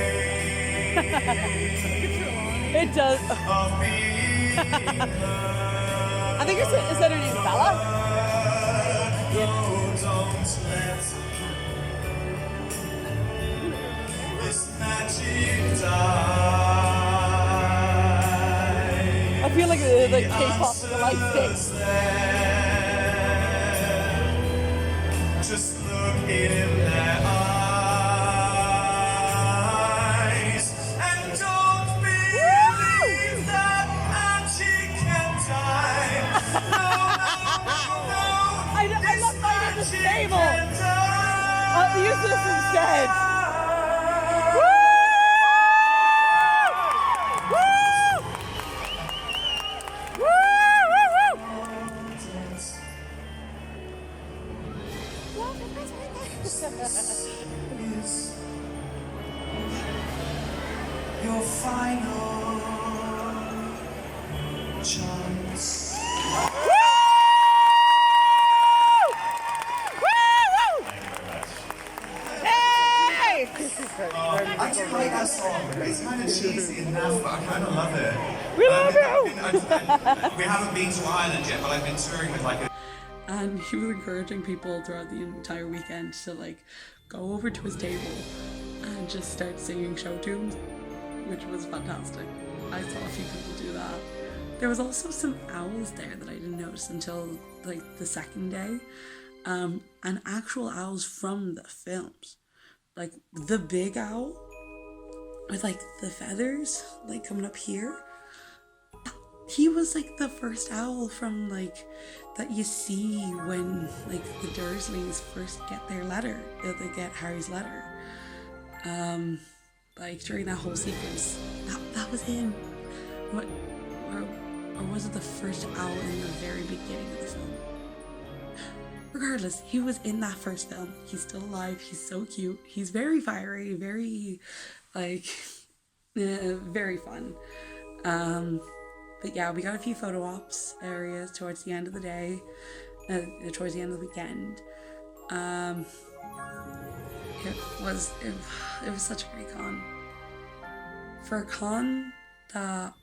It does. Of being I think is that her name, Bella? Oh, don't let this magic die. I feel like the K-pop, the light stick. Just look in their eyes and don't believe that magic can die. No, I left mine at the stable. can die. I'll use this instead. Is your final chance. I do like that song. It's kind of cheesy enough, but I kind of love it. We love you! We haven't been to Ireland yet, but I've been touring with like a... And he was encouraging people throughout the entire weekend to like go over to his table and just start singing show tunes, which was fantastic. I saw a few people do that. There was also some owls there that I didn't notice until like the second day, and actual owls from the films, like the big owl with like the feathers like coming up here. He was like the first owl from like that you see when like the Dursleys first get their letter, that they get Harry's letter. Like during that whole sequence, that was him. What, or was it the first owl in the very beginning of the film? Regardless, he was in that first film. He's still alive. He's so cute. He's very fiery, very like very fun. But yeah, we got a few photo ops areas towards the end of the day, towards the end of the weekend. It was such a great con. For a con that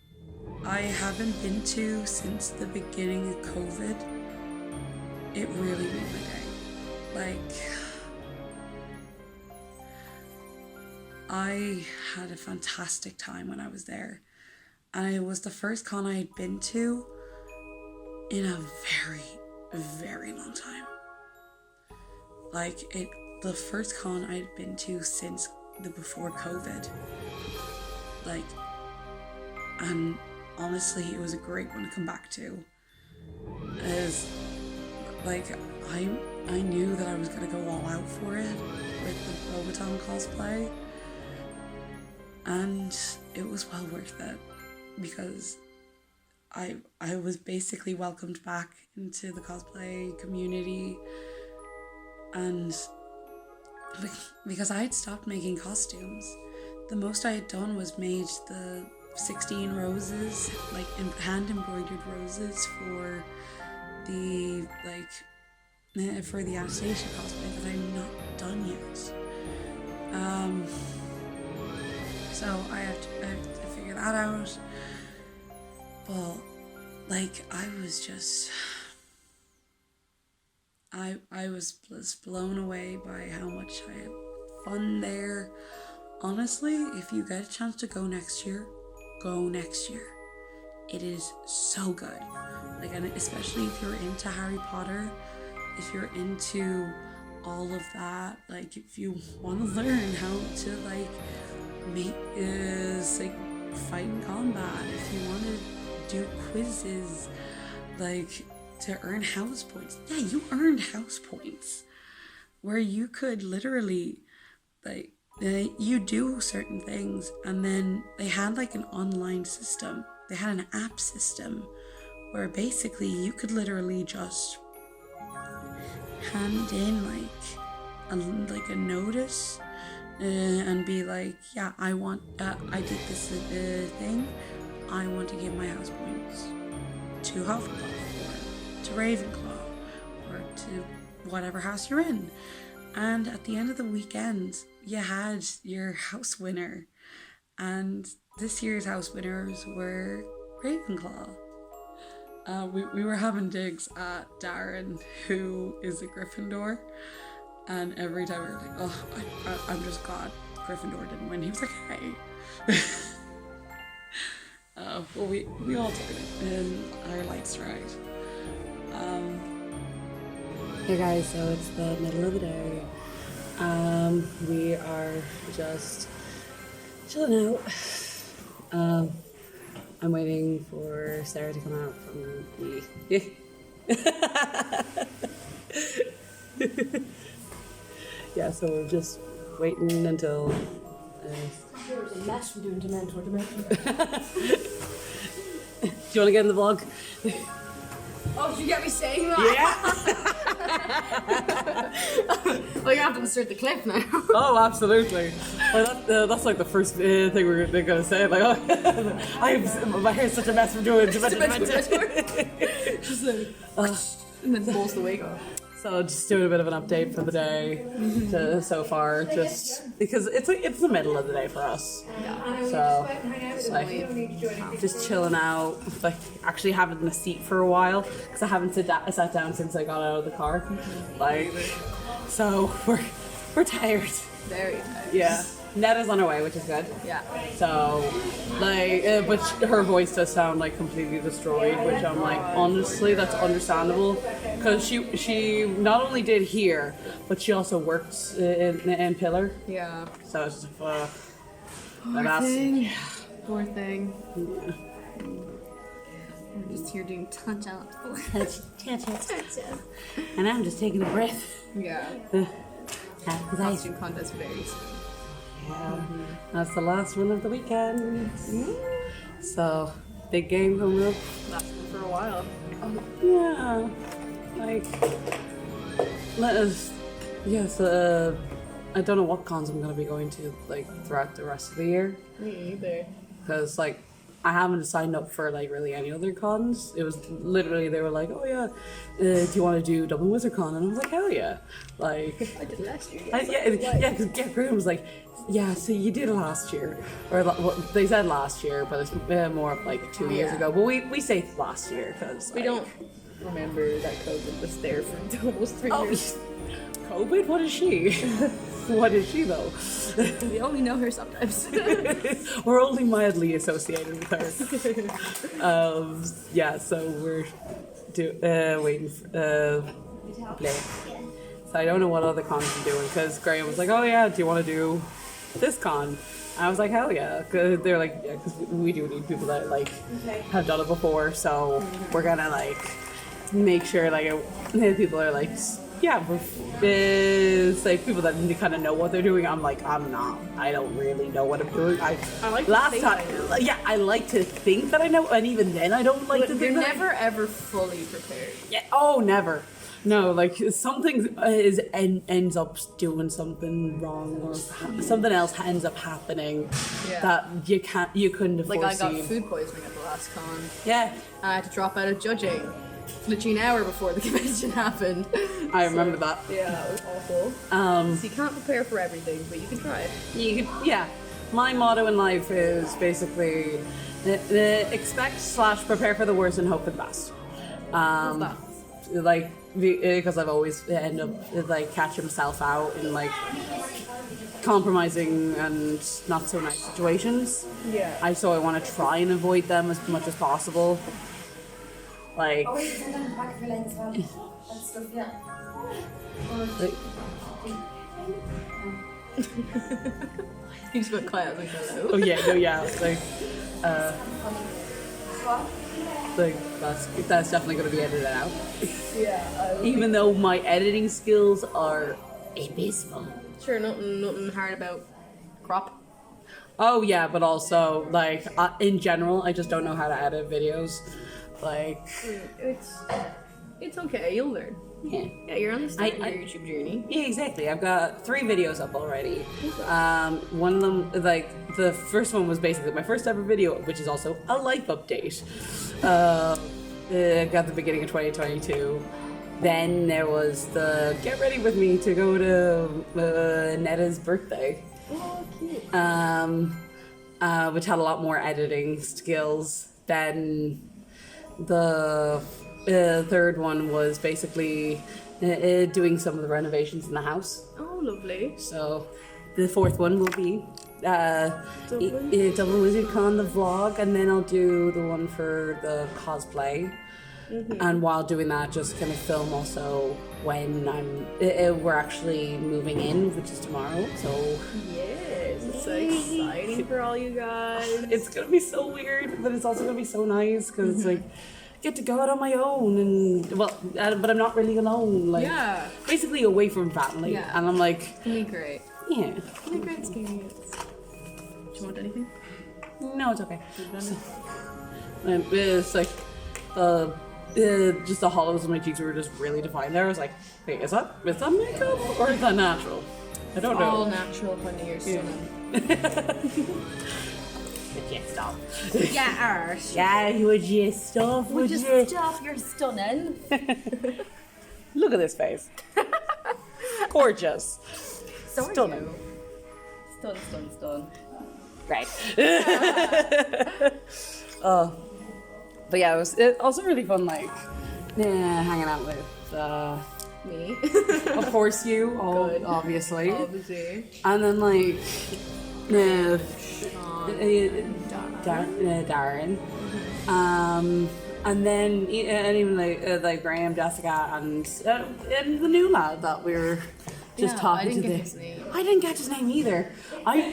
I haven't been to since the beginning of COVID. It really made my day. Like, I had a fantastic time when I was there. And it was the first con I had been to in a very, very long time. Like, the first con I had been to since before COVID. Like, and honestly, it was a great one to come back to. As, like, I knew that I was gonna go all out for it with the Roboton cosplay. And it was well worth it, because I was basically welcomed back into the cosplay community, and because I had stopped making costumes. The most I had done was made the 16 roses, like hand embroidered roses for the for the Anastasia cosplay that I'm not done yet. So I have to figure that out. But like, I was just I was blown away by how much I had fun there. Honestly, if you get a chance to go next year, go next year. It is so good. Like, and especially if you're into Harry Potter, if you're into all of that, like if you want to learn how to like make like fight in combat, if you want to do quizzes, like to earn house points. Yeah, you earned house points where you could literally like you do certain things, and then they had like an online system. They had an app system where basically you could literally just hand in like a notice and be like, yeah, I want I did this thing. I want to give my house points to Hufflepuff or to Ravenclaw or to whatever house you're in. And at the end of the weekend, you had your house winner. And this year's house winners were Ravenclaw. We were having digs at Darren, who is a Gryffindor. And every time we were like, oh, I'm just glad Gryffindor didn't win. He was like, hey. Well, we all did it in our light stride. Hey guys, so it's the middle of the day. We are just chilling out. I'm waiting for Sarah to come out from the... Yeah, so we're just waiting until... There was a mess from doing Dementor. Do you want to get in the vlog? Oh, did you get me saying that? Yeah! Well, you have to insert the clip now. Oh, absolutely. Well, that's like the first thing we're gonna say. Like, oh, my hair's such a mess from doing Dementor. Just like, and then pulls the wig off. So just doing a bit of an update for the day so far, just because it's the middle of the day for us. Yeah. So like just chilling out, like actually having a seat for a while because I haven't sat down since I got out of the car. Like, so we're tired. Very tired. Yeah. Netta's on her way, which is good. Yeah. So, like, but her voice does sound like completely destroyed, which I'm like, honestly, that's understandable, because she not only did here, but she also worked in Pillar. Yeah. So it's just Poor thing. Yeah. We're just here doing touch-ups. And I'm just taking a breath. Yeah. Costume contest very soon. Yeah, that's the last one of the weekend. So, big game coming up. Lasting for a while. Yeah, like, I don't know what cons I'm going to be going to, like, throughout the rest of the year. Me either. Because, like, I haven't signed up for like really any other cons. It was literally they were like, oh yeah, do you want to do Dublin Wizard Con? And I was like, hell yeah, like I did last year. because Graham was like, yeah, so you did it last year, or well, they said last year, but it's more of like 2 years ago. But we say last year because We don't remember that COVID was there for almost 3 years. COVID. What is she? What is she though? We only know her sometimes. We're only mildly associated with her. Yeah, so we're waiting for play. So I don't know what other cons I'm doing because Graham was like, oh yeah, do you want to do this con? I was like, hell yeah. Cause they're like, yeah, because we do need people that like have done it before. So we're gonna like make sure like people are like, yeah, it's like people that kind of know what they're doing. I'm like, I'm not. I don't really know what I'm doing. I like last time, yeah, I like to think that I know, and even then, I don't like to think. You're that never ever fully prepared. Yeah. Oh, never. No, like something ends up doing something wrong, or something else ends up happening that you couldn't have Like foreseen. I got food poisoning at the last con. Yeah. I had to drop out of judging literally an hour before the convention happened. I remember that. Yeah, it was awful. So you can't prepare for everything, but you can try it. You could, yeah. My motto in life is basically expect/prepare for the worst and hope for the best. What's that? Like because I've always end up like catching myself out in like compromising and not so nice situations. Yeah. So I want to try and avoid them as much as possible. Like. Oh, ich bin dann ein paar Quellen, das war alles gut, ja. Like, You just went quiet, like hello. oh yeah, no, yeah, like that's definitely going to be edited out. Yeah. Even though my editing skills are abysmal. Sure, nothing hard about crop. Oh yeah, but also like in general, I just don't know how to edit videos. Like It's okay, you'll learn. Yeah, you're on the start of your YouTube journey. Yeah, exactly. I've got 3 videos up already. One of them, like the first one was basically my first ever video, which is also a life update. Got the beginning of 2022. Then there was the get ready with me to go to Netta's birthday. Oh, cute. Which had a lot more editing skills. Then the third one was basically doing some of the renovations in the house. Oh, lovely. So the fourth one will be Dublin Wizard Con, the vlog, and then I'll do the one for the cosplay. And while doing that, just kind of film also when we're actually moving in, which is tomorrow. So Yes, it's so exciting for all you guys. it's gonna be so weird, but it's also gonna be so nice because it's like I get to go out on my own and but I'm not really alone. Like basically away from family. Yeah. And I'm like, It'll be great. yeah. It'll be a great experience. Do you want anything? No, it's okay. It's like just the hollows of my cheeks were just really defined there. I was like, wait, is that makeup or is that natural? I don't know. All natural, honey, you're stunning. Yeah, stop. Yeah, Yeah, would you stop? Would you stop? You're stunning. Look at this face. Gorgeous. So are Stunning. you. Stun. Right. But yeah, it was also really fun, like hanging out with Me. of course you, Good. obviously, Obviously. and then like Darren, and then and even like Graham, Jessica, and the new lad that we were just talking I didn't to. get his name. I didn't catch his name either. I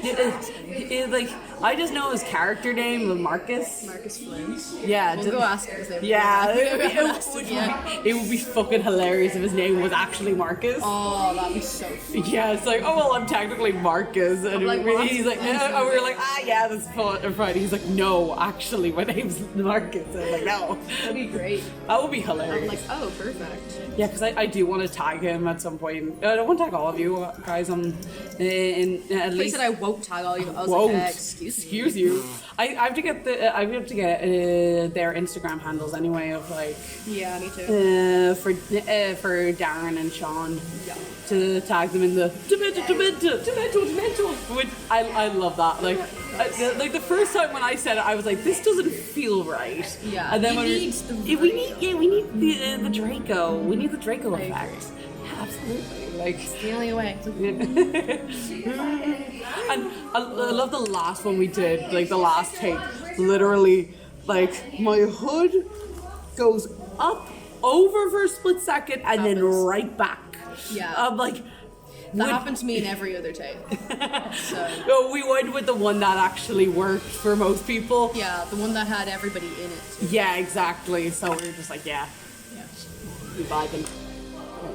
just know his character name was Marcus. Marcus Flynn. Yeah. We'll go ask him his name. Yeah, Yeah. it would be fucking hilarious if his name was actually Marcus. Oh, that'd be so funny. Yeah, it's like, oh well, I'm technically Marcus, and like, he's like, yeah, and we were like, yeah, that's fun. He's like, no, actually, my name's Marcus. And I'm like, no, That'd be great. that would be I'm hilarious. like, oh, perfect. Yeah, because I do want to tag him at some point. I don't want to tag all of you guys on in at They least. said I won't tag all you. I was Won't. like, excuse you. I have to get their Instagram handles anyway of like Yeah, me too. for Darren and Sean to tag them in the Demento, which I love that. Like the first time when I said it, I was like, this doesn't feel right. Yeah, and then we when need we need the Draco. We need the Draco effect. Absolutely, like It's the only way. and I love the last one we did, like the last take. Literally, like my hood goes up over for a split second and then right back. Yeah. I'm like, That happened to me in every other take. So no, we went with the one that actually worked for most people. yeah, the one that had everybody in it. Yeah, exactly. So we were just like, yeah, we vibing.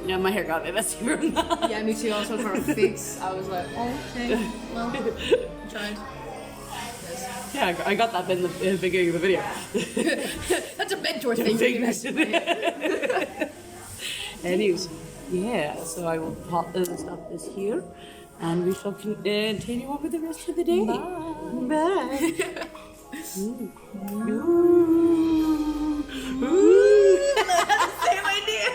Yeah, my hair got a bit messy from that. Yeah, me too. Also for a fix, I was like, oh, okay, well, tried. Yeah, I got that bit in the beginning of the video. That's a mentor thing. Anyways, yeah, so I will stop this here and we shall continue on with the rest of the day. Bye. Ooh. Ooh. Ooh. Same idea.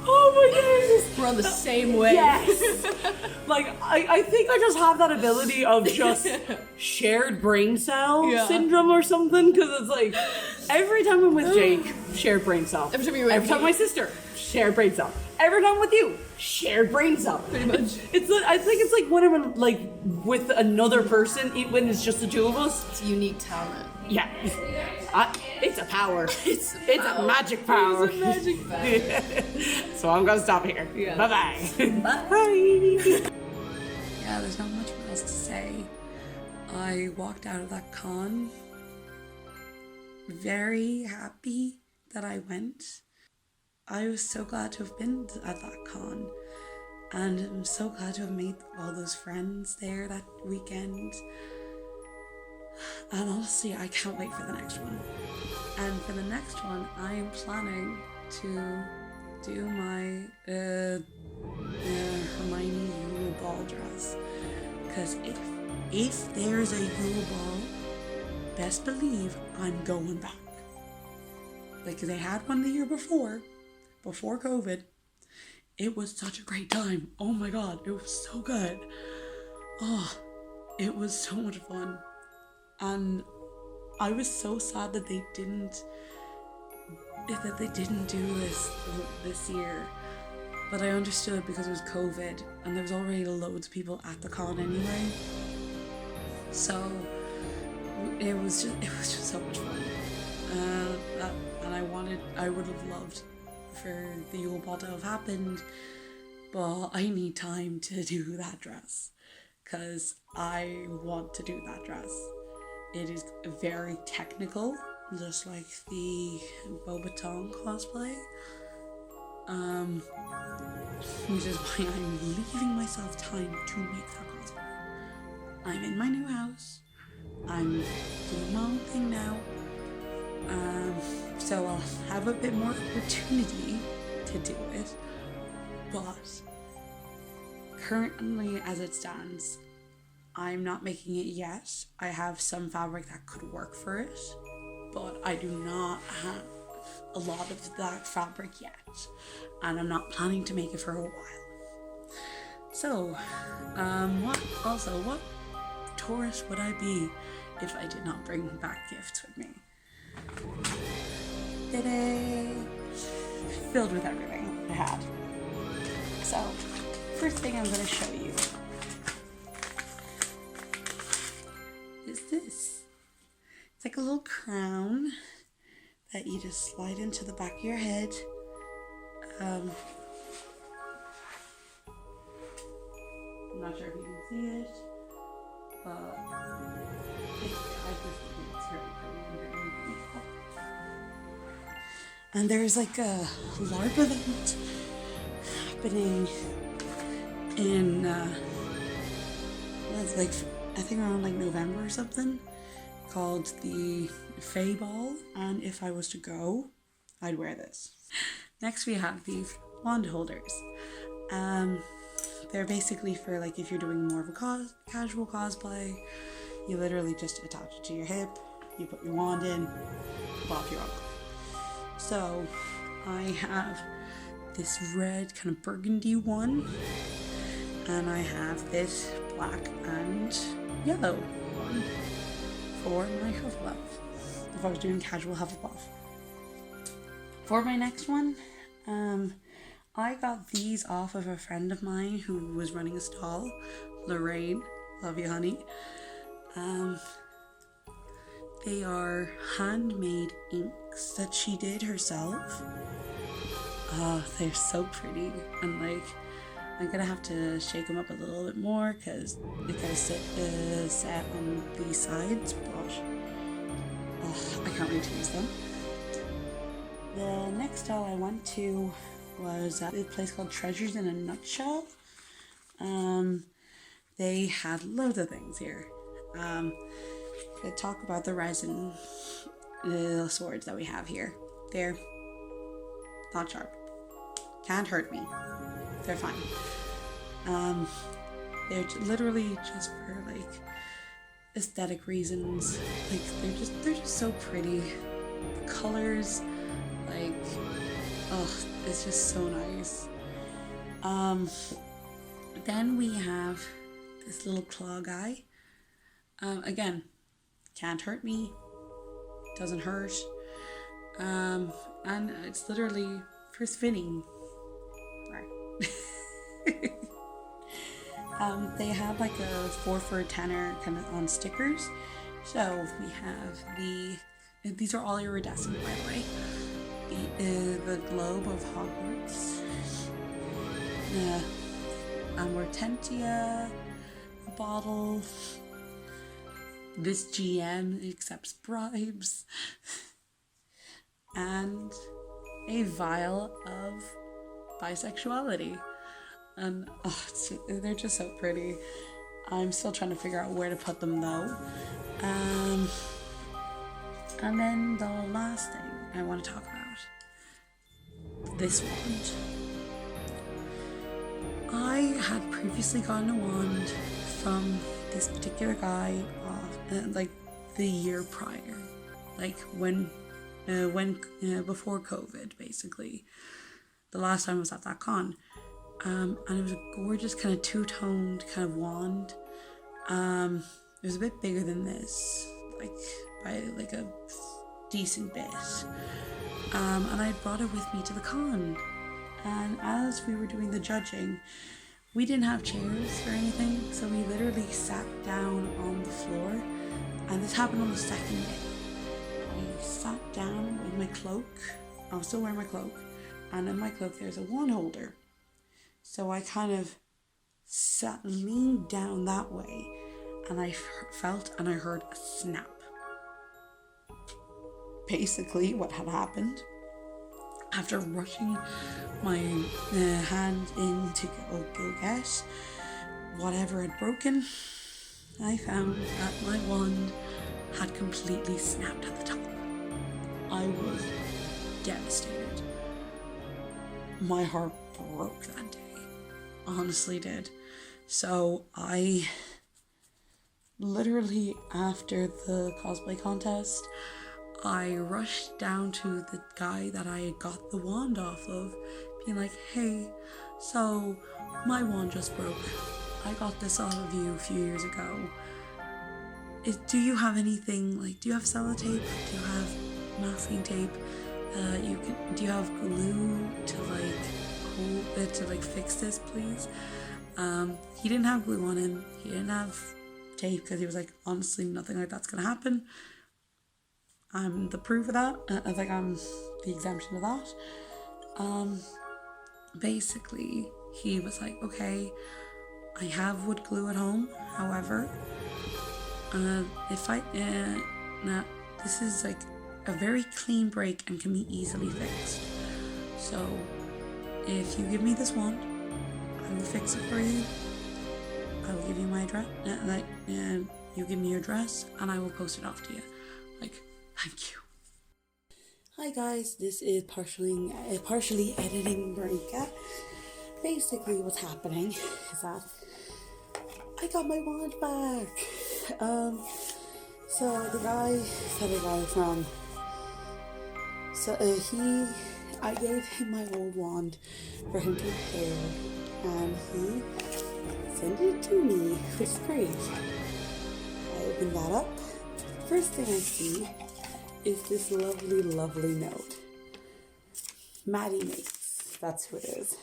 Oh my goodness. We're on the same wave. Yes. Like, I think I just have that ability of just shared brain cell syndrome or something, because it's like every time I'm with Jake, shared brain cell. Every time you're with Every time me. my sister, shared brain cell. Every time with you, shared brain cell. Pretty much. It's like, I think it's like when I'm like with another person, when it's just the two of us. It's a unique talent. Yeah. It's a power. It's a magic power. It's a magic power. So I'm gonna stop here. Yeah. Bye-bye. Bye. Yeah, there's not much else to say. I walked out of that con very happy that I went. I was so glad to have been at that con, and I'm so glad to have made all those friends there that weekend. And honestly, I can't wait for the next one. And for the next one, I am planning to do my Hermione Yule Ball dress. Because if there's a Yule Ball, best believe I'm going back. Like, they had one the year before COVID. It was such a great time. Oh my god, it was so good. Oh, it was so much fun. And I was so sad that they didn't do this year. But I understood because it was COVID and there was already loads of people at the con anyway. So it was just so much fun. And I would have loved for the Yule Ball to have happened, but I need time to do that dress because I want to do that dress. It is very technical, just like the Bobaton cosplay. Which is why I'm leaving myself time to make that cosplay. I'm in my new house. I'm doing my own thing now. So I'll have a bit more opportunity to do it. But currently, as it stands, I'm not making it yet. I have some fabric that could work for it, but I do not have a lot of that fabric yet, and I'm not planning to make it for a while. So, what tourist would I be if I did not bring back gifts with me? Ta-da! Filled with everything I had. So, first thing I'm going to show you is this. It's like a little crown that you just slide into the back of your head. I'm not sure if you can see it, but I just think it's very pretty and very beautiful. And there's like a LARP event happening in, I think around like November or something, called the Fae Ball, and if I was to go, I'd wear this. Next we have these wand holders. They're basically for like if you're doing more of a casual cosplay, you literally just attach it to your hip, you put your wand in, pop your uncle. So I have this red kind of burgundy one, and I have this black and yellow one for my Hufflepuff, if I was doing casual Hufflepuff. For my next one, I got these off of a friend of mine who was running a stall, Lorraine, love you honey. They are handmade inks that she did herself. Oh, they're so pretty, and like I'm gonna have to shake them up a little bit more because it gotta sit set on these sides, but I can't wait to use them. The next stall I went to was at a place called Treasures in a Nutshell. They had loads of things here. They talk about the resin swords that we have here. They're not sharp. Can't hurt me. They're fine. They're literally just for like aesthetic reasons. Like they're just so pretty. The colors, like, oh, it's just so nice. Then we have this little claw guy. Again, can't hurt me. Doesn't hurt. And it's literally for spinning. They have like a 4 for a tenner kind of on stickers. So we have these are all iridescent, by the way. The globe of Hogwarts. Amortentia, a bottle. This GM accepts bribes. And a vial of bisexuality. And they're just so pretty. I'm still trying to figure out where to put them though. And then the last thing I want to talk about, this wand. I had previously gotten a wand from this particular guy like the year prior, like when before COVID, basically. The last time I was at that con. And it was a gorgeous kind of two-toned kind of wand. It was a bit bigger than this, like by like a decent bit. And I brought it with me to the con. And as we were doing the judging, we didn't have chairs or anything, so we literally sat down on the floor. And this happened on the second day. I sat down with my cloak. I was still wearing my cloak. And in my cloak there's a wand holder. So I kind of leaned down that way, and I felt and I heard a snap. Basically what had happened, after rushing my hand in to go get whatever had broken, I found that my wand had completely snapped at the top. I was devastated. My heart broke that day. Honestly did. So I literally, after the cosplay contest, I rushed down to the guy that I had got the wand off of, being like, hey, so my wand just broke. I got this off of you a few years ago. Do you have anything, like, do you have sellotape? Do you have masking tape? Do you have glue to fix this, please? He didn't have glue on him. He didn't have tape because he was like, honestly, nothing like that's gonna happen. I'm the proof of that. I'm the exemption of that. Basically, he was like, okay, I have wood glue at home. However, this is like a very clean break and can be easily fixed. So if you give me this wand, I will fix it for you. I will give you my address, you give me your address and I will post it off to you. Like, thank you. Hi guys, this is partially editing Marika. Basically what's happening is that I got my wand back. So the guy that I got it from, I gave him my old wand for him to repair, and he sent it to me, which is great. I opened that up. First thing I see is this lovely note. Maddie Makes, that's who it is.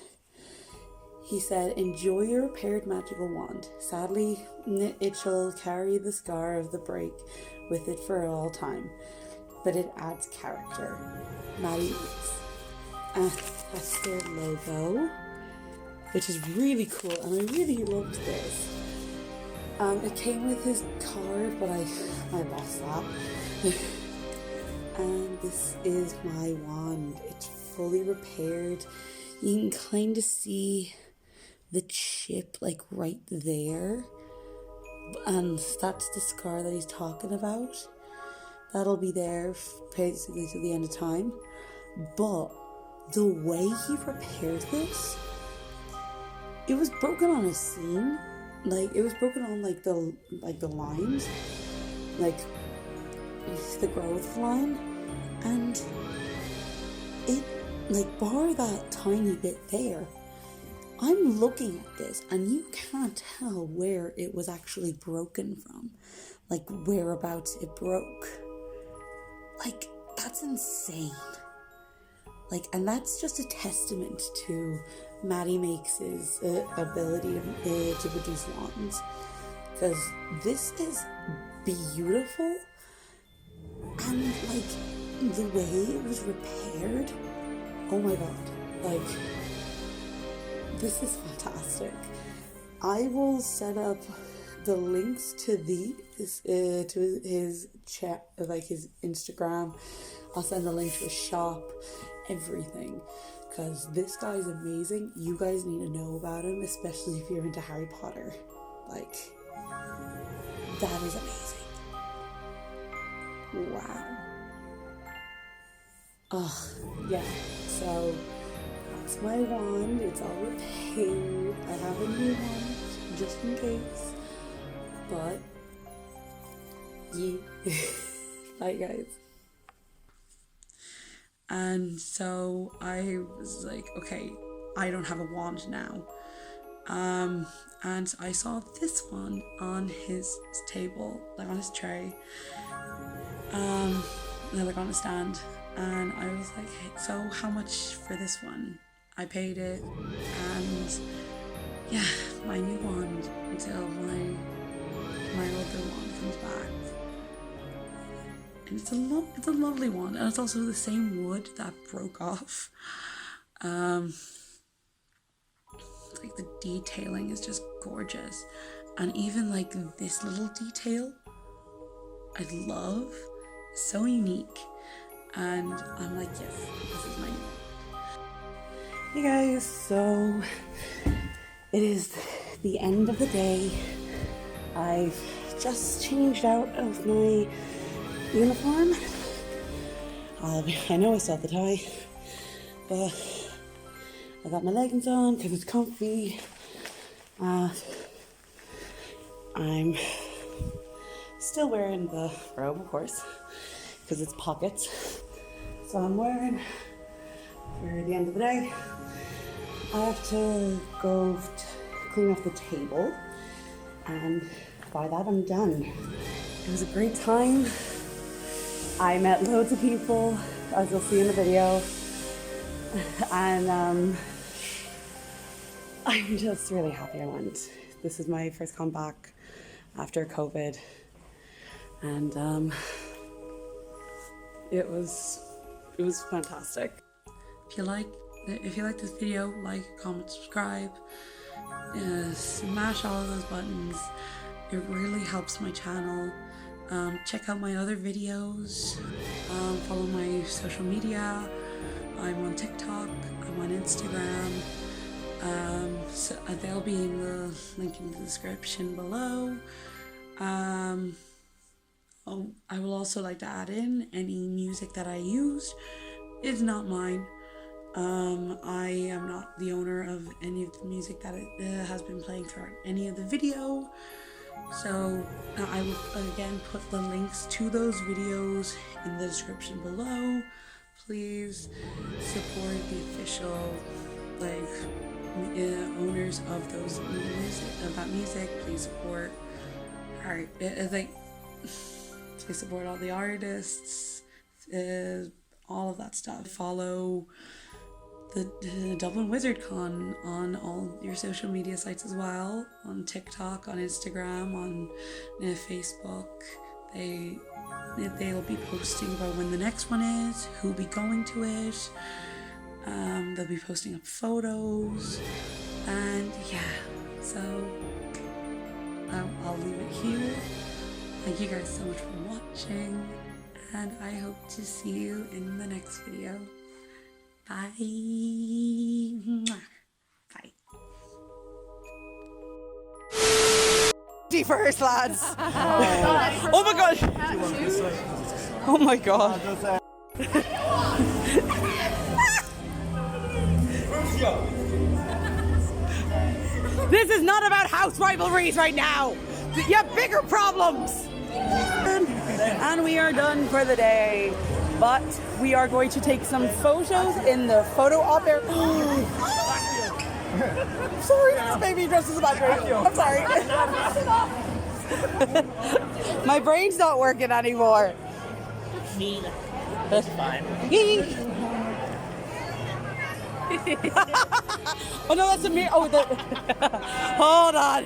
He said, enjoy your repaired magical wand. Sadly, it shall carry the scar of the break with it for all time, but it adds character. Maddie Makes. That's their logo, which is really cool, and I really loved this. It came with his card, but I lost that. And this is my wand. It's fully repaired. You can kind of see the chip like right there, and that's the scar that he's talking about. That'll be there basically to the end of time. But the way he repaired this, it was broken on a seam. Like, it was broken on like the lines, like the growth line, and it, like, bar that tiny bit there, I'm looking at this and you can't tell where it was actually broken from, like whereabouts it broke. Like, that's insane. Like, and that's just a testament to Maddie Makes' ability to produce wands, because this is beautiful, and like the way it was repaired, oh my god, like, this is fantastic. I will set up the links to his chat, like his Instagram. I'll send the link to his shop, everything, because this guy is amazing. You guys need to know about him, especially if you're into Harry Potter. Like, that is amazing. Wow. Yeah, so that's my wand. It's all repaired. I have a new one just in case, but yeah. Bye guys. And so I was like, okay, I don't have a wand now. And I saw this one on his table, like on his tray, like on a stand. And I was like, hey, so how much for this one? I paid it, and yeah, my new wand until my other wand comes back. And it's a lovely wand, and it's also the same wood that broke off. Like, the detailing is just gorgeous, and even like this little detail I love. It's so unique, and I'm like, yes, this is my new wand. Hey guys, so it is the end of the day. I've just changed out of my uniform. I know I still have the tie, but I got my leggings on because it's comfy. I'm still wearing the robe, of course, because it's pockets. So I'm wearing for the end of the day. I have to go clean off the table, and by that I'm done. It was a great time. I met loads of people, as you'll see in the video, and I'm just really happy I went. This is my first comeback after COVID, and it was fantastic. If you like this video, like, comment, subscribe, smash all of those buttons. It really helps my channel. Check out my other videos. Follow my social media. I'm on TikTok. I'm on Instagram. So they'll be in the link in the description below. I will also like to add in any music that I used is not mine. I am not the owner of any of the music that has been playing throughout any of the video. So I will again put the links to those videos in the description below. Please support the official owners of those music. Please support please support all the artists, all of that stuff. Follow the Dublin Wizard Con on all your social media sites as well, on TikTok, on Instagram, on Facebook. They'll be posting about when the next one is, who'll be going to it. They'll be posting up photos, and yeah, so I'll leave it here. Thank you guys so much for watching, and I hope to see you in the next video. Bye. Bye. First, lads. Oh my god. Oh my god. This is not about house rivalries right now. You have bigger problems. And we are done for the day. But we are going to take some photos in the photo op area. Sorry, this baby dresses about drink. I'm sorry. My brain's not working anymore. That's fine. Oh no, that's a mirror. Oh, hold on.